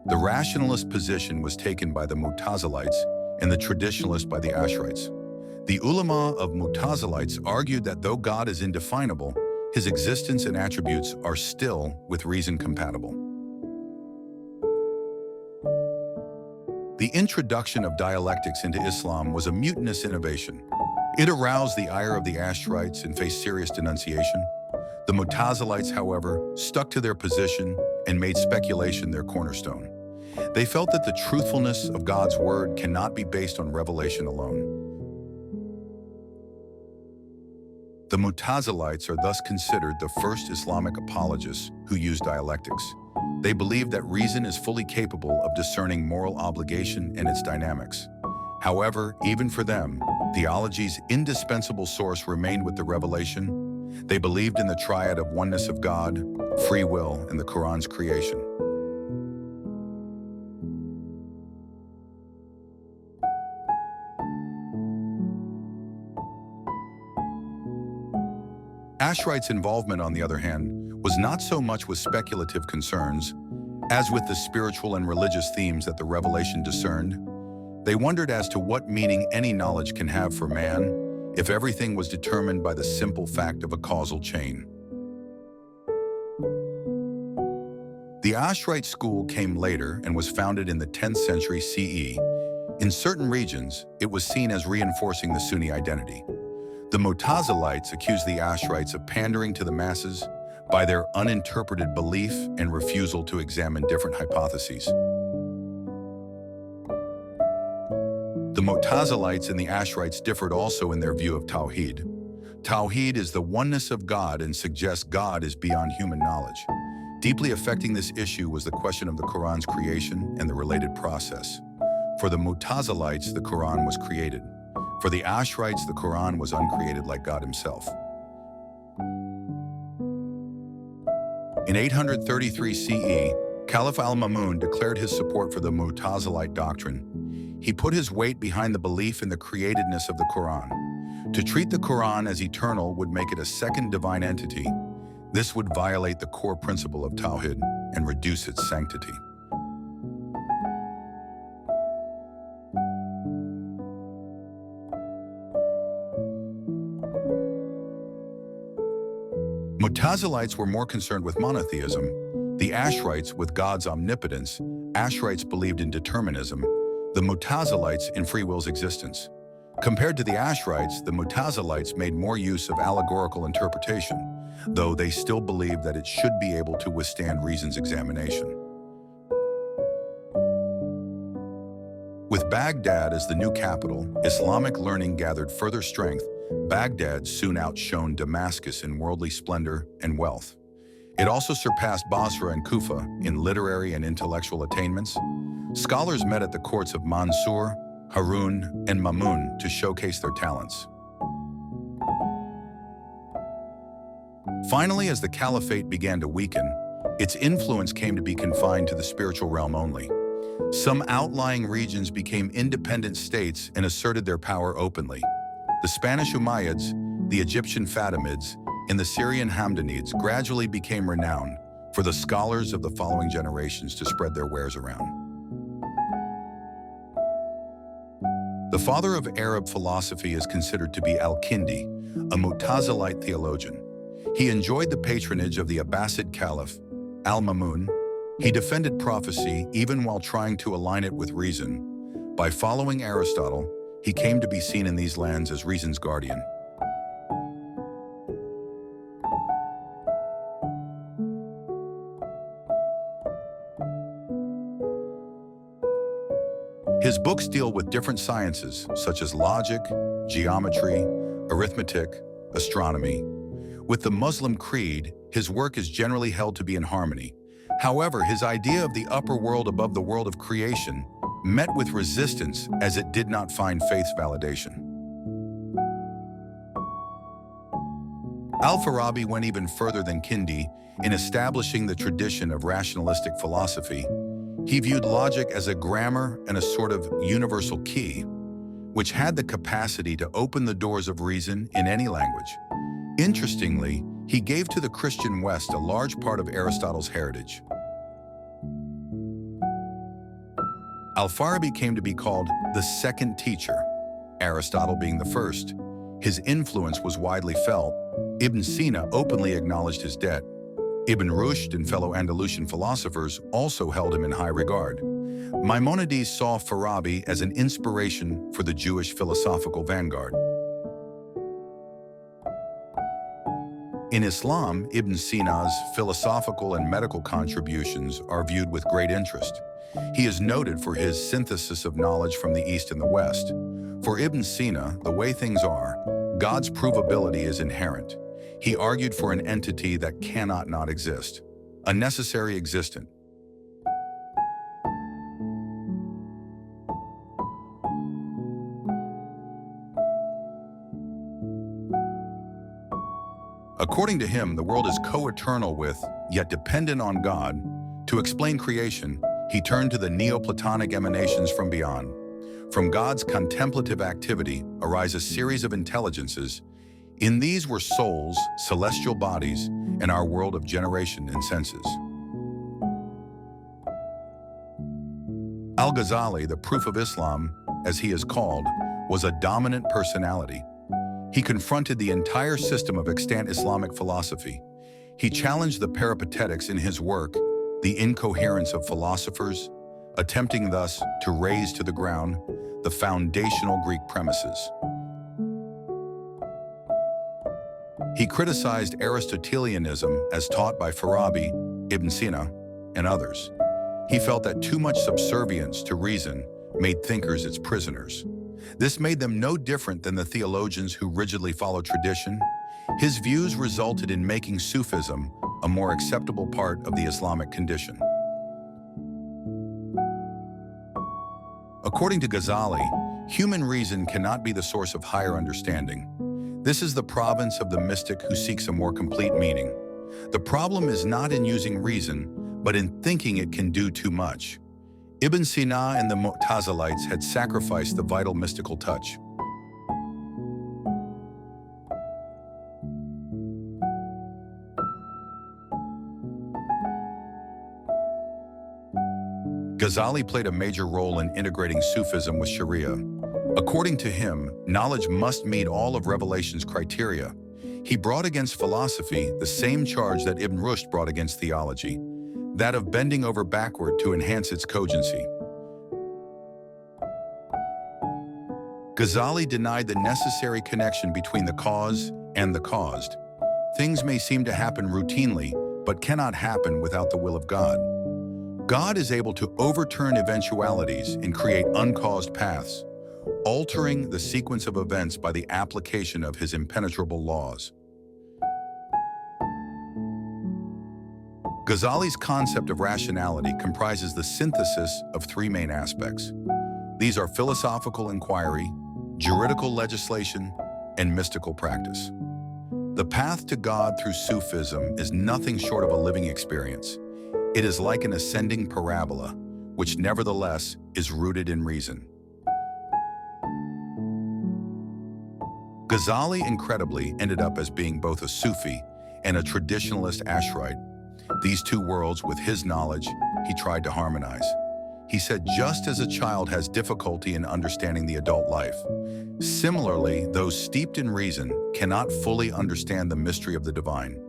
The rationalist position was taken by the Mu'tazilites and the traditionalist by the Ash'arites. The ulama of Mu'tazilites argued that though God is indefinable, his existence and attributes are still with reason compatible. The introduction of dialectics into Islam was a mutinous innovation. It aroused the ire of the Ash'arites and faced serious denunciation. The Mu'tazilites, however, stuck to their position and made speculation their cornerstone. They felt that the truthfulness of God's word cannot be based on revelation alone. The Mu'tazilites are thus considered the first Islamic apologists who used dialectics. They believed that reason is fully capable of discerning moral obligation and its dynamics. However, even for them, theology's indispensable source remained with the revelation. They believed in the triad of oneness of God, free will, and the Qur'an's creation. Ash'arites' involvement, on the other hand, was not so much with speculative concerns as with the spiritual and religious themes that the revelation discerned. They wondered as to what meaning any knowledge can have for man if everything was determined by the simple fact of a causal chain. The Ash'arite school came later and was founded in the 10th century CE. In certain regions, it was seen as reinforcing the Sunni identity. The Mu'tazilites accused the Ash'arites of pandering to the masses by their uninterpreted belief and refusal to examine different hypotheses. The Mu'tazilites and the Ash'arites differed also in their view of Tawhid. Tawhid is the oneness of God and suggests God is beyond human knowledge. Deeply affecting this issue was the question of the Qur'an's creation and the related process. For the Mu'tazilites, the Qur'an was created. For the Ash'arites, the Qur'an was uncreated like God himself. In 833 CE, Caliph al-Ma'mun declared his support for the Mu'tazilite doctrine. He put his weight behind the belief in the createdness of the Qur'an. To treat the Qur'an as eternal would make it a second divine entity. This would violate the core principle of Tawhid and reduce its sanctity. Mu'tazilites were more concerned with monotheism, the Ash'arites with God's omnipotence. Ash'arites believed in determinism, the Mu'tazilites in free will's existence. Compared to the Ash'arites, the Mu'tazilites made more use of allegorical interpretation, though they still believed that it should be able to withstand reason's examination. With Baghdad as the new capital, Islamic learning gathered further strength. Baghdad soon outshone Damascus in worldly splendor and wealth. It also surpassed Basra and Kufa in literary and intellectual attainments. Scholars met at the courts of Mansur, Harun, and Ma'mun to showcase their talents. Finally, as the caliphate began to weaken, its influence came to be confined to the spiritual realm only. Some outlying regions became independent states and asserted their power openly. The Spanish Umayyads, the Egyptian Fatimids, and the Syrian Hamdanids gradually became renowned for the scholars of the following generations to spread their wares around. The father of Arab philosophy is considered to be Al-Kindi, a Mu'tazilite theologian. He enjoyed the patronage of the Abbasid Caliph, Al-Ma'mun. He defended prophecy even while trying to align it with reason. By following Aristotle, he came to be seen in these lands as reason's guardian. His books deal with different sciences such as logic, geometry, arithmetic, astronomy. With the Muslim creed, his work is generally held to be in harmony. However, his idea of the upper world above the world of creation met with resistance as it did not find faith's validation. Al-Farabi went even further than Kindi in establishing the tradition of rationalistic philosophy. He viewed logic as a grammar and a sort of universal key, which had the capacity to open the doors of reason in any language. Interestingly, he gave to the Christian West a large part of Aristotle's heritage. Al-Farabi came to be called the second teacher, Aristotle being the first. His influence was widely felt. Ibn Sina openly acknowledged his debt. Ibn Rushd and fellow Andalusian philosophers also held him in high regard. Maimonides saw Farabi as an inspiration for the Jewish philosophical vanguard. In Islam, Ibn Sina's philosophical and medical contributions are viewed with great interest. He is noted for his synthesis of knowledge from the East and the West. For Ibn Sina, the way things are, God's provability is inherent. He argued for an entity that cannot not exist, a necessary existent. According to him, the world is co-eternal with, yet dependent on God. To explain creation, he turned to the Neoplatonic emanations from beyond. From God's contemplative activity arise a series of intelligences. In these were souls, celestial bodies, and our world of generation and senses. Al-Ghazali, the proof of Islam, as he is called, was a dominant personality. He confronted the entire system of extant Islamic philosophy. He challenged the peripatetics in his work, the incoherence of philosophers, attempting thus to raze to the ground the foundational Greek premises. He criticized Aristotelianism as taught by Farabi, Ibn Sina, and others. He felt that too much subservience to reason made thinkers its prisoners. This made them no different than the theologians who rigidly follow tradition. His views resulted in making Sufism a more acceptable part of the Islamic condition. According to Ghazali, human reason cannot be the source of higher understanding. This is the province of the mystic who seeks a more complete meaning. The problem is not in using reason, but in thinking it can do too much. Ibn Sina and the Mu'tazilites had sacrificed the vital mystical touch. Ghazali played a major role in integrating Sufism with Sharia. According to him, knowledge must meet all of revelation's criteria. He brought against philosophy the same charge that Ibn Rushd brought against theology, that of bending over backward to enhance its cogency. Ghazali denied the necessary connection between the cause and the caused. Things may seem to happen routinely, but cannot happen without the will of God. God is able to overturn eventualities and create uncaused paths, altering the sequence of events by the application of his impenetrable laws. Ghazali's concept of rationality comprises the synthesis of three main aspects. These are philosophical inquiry, juridical legislation, and mystical practice. The path to God through Sufism is nothing short of a living experience. It is like an ascending parabola, which nevertheless is rooted in reason. Ghazali incredibly ended up as being both a Sufi and a traditionalist Asharite. These two worlds, with his knowledge, he tried to harmonize. He said, just as a child has difficulty in understanding the adult life, similarly, those steeped in reason cannot fully understand the mystery of the divine.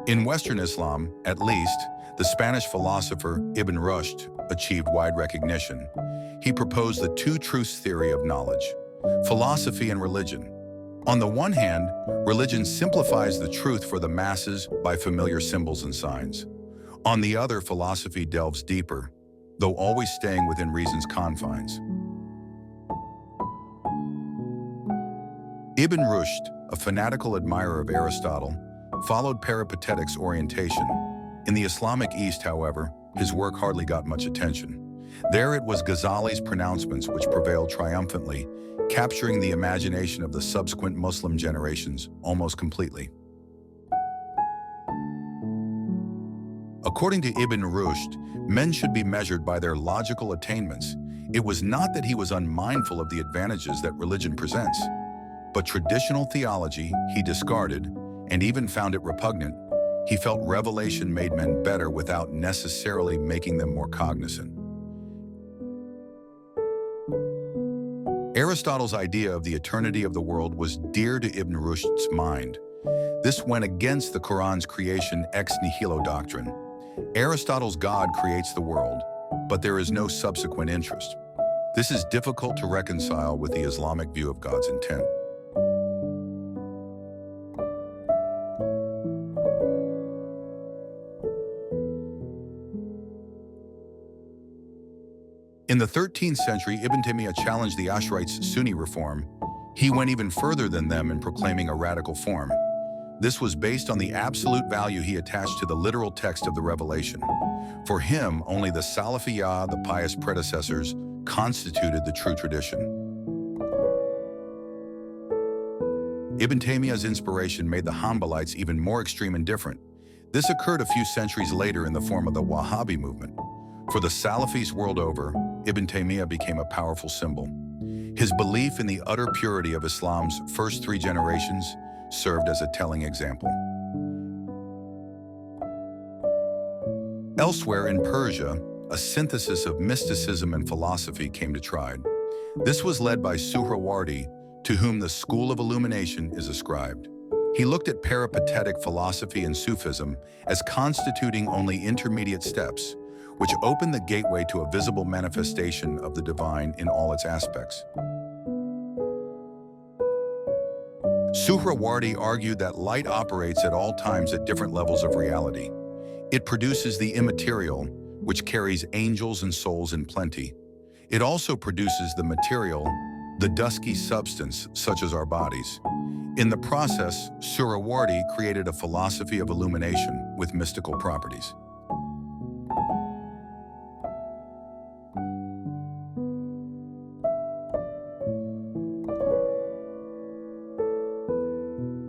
In Western Islam, at least, the Spanish philosopher Ibn Rushd achieved wide recognition. He proposed the two truths theory of knowledge, philosophy and religion. On the one hand, religion simplifies the truth for the masses by familiar symbols and signs. On the other, philosophy delves deeper, though always staying within reason's confines. Ibn Rushd, a fanatical admirer of Aristotle, followed peripatetic's orientation. In the Islamic East, however, his work hardly got much attention. There it was Ghazali's pronouncements which prevailed triumphantly, capturing the imagination of the subsequent Muslim generations almost completely. According to Ibn Rushd, men should be measured by their logical attainments. It was not that he was unmindful of the advantages that religion presents, but traditional theology he discarded and even found it repugnant. He felt revelation made men better without necessarily making them more cognizant. Aristotle's idea of the eternity of the world was dear to Ibn Rushd's mind. This went against the Qur'an's creation ex nihilo doctrine. Aristotle's God creates the world, but there is no subsequent interest. This is difficult to reconcile with the Islamic view of God's intent. In the 13th century, Ibn Taymiyyah challenged the Ash'arites' Sunni reform. He went even further than them in proclaiming a radical form. This was based on the absolute value he attached to the literal text of the revelation. For him, only the Salafiyah, the pious predecessors, constituted the true tradition. Ibn Taymiyyah's inspiration made the Hanbalites even more extreme and different. This occurred a few centuries later in the form of the Wahhabi movement. For the Salafis world over, Ibn Taymiyyah became a powerful symbol. His belief in the utter purity of Islam's first 3 generations served as a telling example. Elsewhere in Persia, a synthesis of mysticism and philosophy came to tribe. This was led by Suhrawardi, to whom the school of illumination is ascribed. He looked at peripatetic philosophy and Sufism as constituting only intermediate steps, which opened the gateway to a visible manifestation of the divine in all its aspects. Suhrawardi argued that light operates at all times at different levels of reality. It produces the immaterial, which carries angels and souls in plenty. It also produces the material, the dusky substance, such as our bodies. In the process, Suhrawardi created a philosophy of illumination with mystical properties.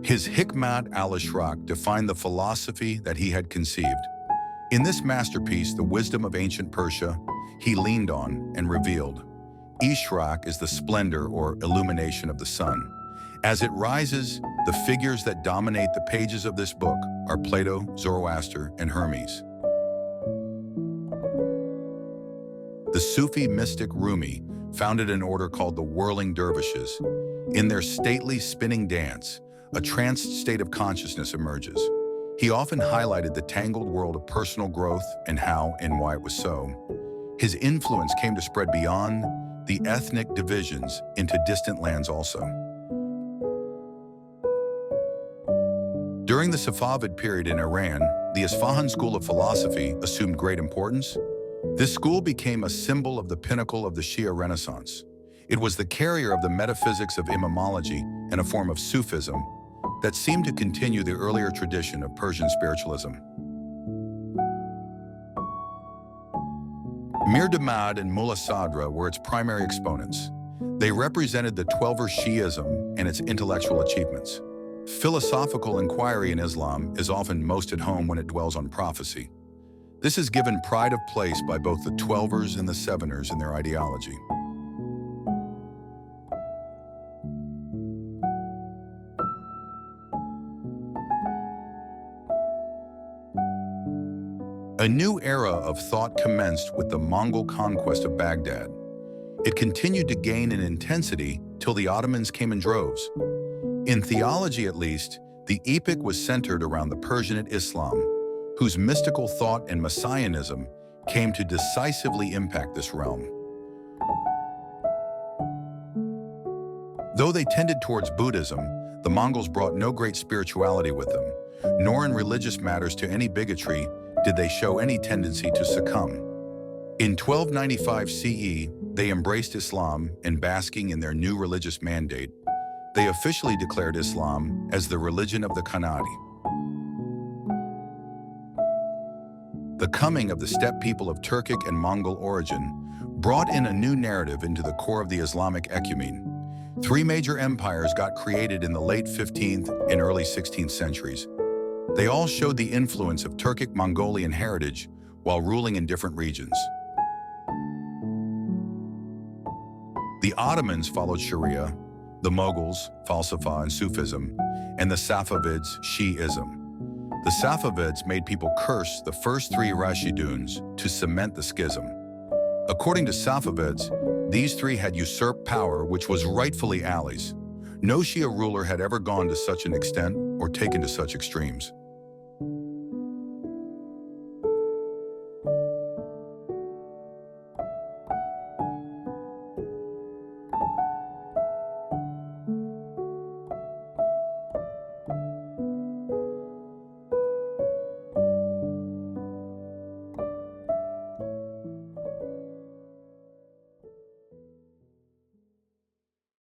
His Hikmat al-Ishraq defined the philosophy that he had conceived. In this masterpiece, the wisdom of ancient Persia, he leaned on and revealed. Ishraq is the splendor or illumination of the sun. As it rises, the figures that dominate the pages of this book are Plato, Zoroaster, and Hermes. The Sufi mystic Rumi founded an order called the Whirling Dervishes. In their stately spinning dance, a tranced state of consciousness emerges. He often highlighted the tangled world of personal growth and how and why it was so. His influence came to spread beyond the ethnic divisions into distant lands also. During the Safavid period in Iran, the Isfahan school of philosophy assumed great importance. This school became a symbol of the pinnacle of the Shia Renaissance. It was the carrier of the metaphysics of imamology and a form of Sufism that seemed to continue the earlier tradition of Persian spiritualism. Mir Damad and Mullah Sadra were its primary exponents. They represented the Twelver Shi'ism and its intellectual achievements. Philosophical inquiry in Islam is often most at home when it dwells on prophecy. This is given pride of place by both the Twelvers and the Seveners in their ideology. A new era of thought commenced with the Mongol conquest of Baghdad. It continued to gain in intensity till the Ottomans came in droves. In theology, at least, the epoch was centered around the Persianate Islam, whose mystical thought and messianism came to decisively impact this realm. Though they tended towards Buddhism, The Mongols brought no great spirituality with them, nor in religious matters to any bigotry did they show any tendency to succumb. In 1295 CE, they embraced Islam and basking in their new religious mandate, they officially declared Islam as the religion of the Khanate. The coming of the steppe people of Turkic and Mongol origin brought in a new narrative into the core of the Islamic ecumene. Three major empires got created in the late 15th and early 16th centuries. They all showed the influence of Turkic Mongolian heritage while ruling in different regions. The Ottomans followed Sharia, the Mughals, Falsafa and Sufism, and the Safavids, Shi'ism. The Safavids made people curse the first three Rashiduns to cement the schism. According to Safavids, these three had usurped power which was rightfully Ali's. No Shia ruler had ever gone to such an extent or taken to such extremes.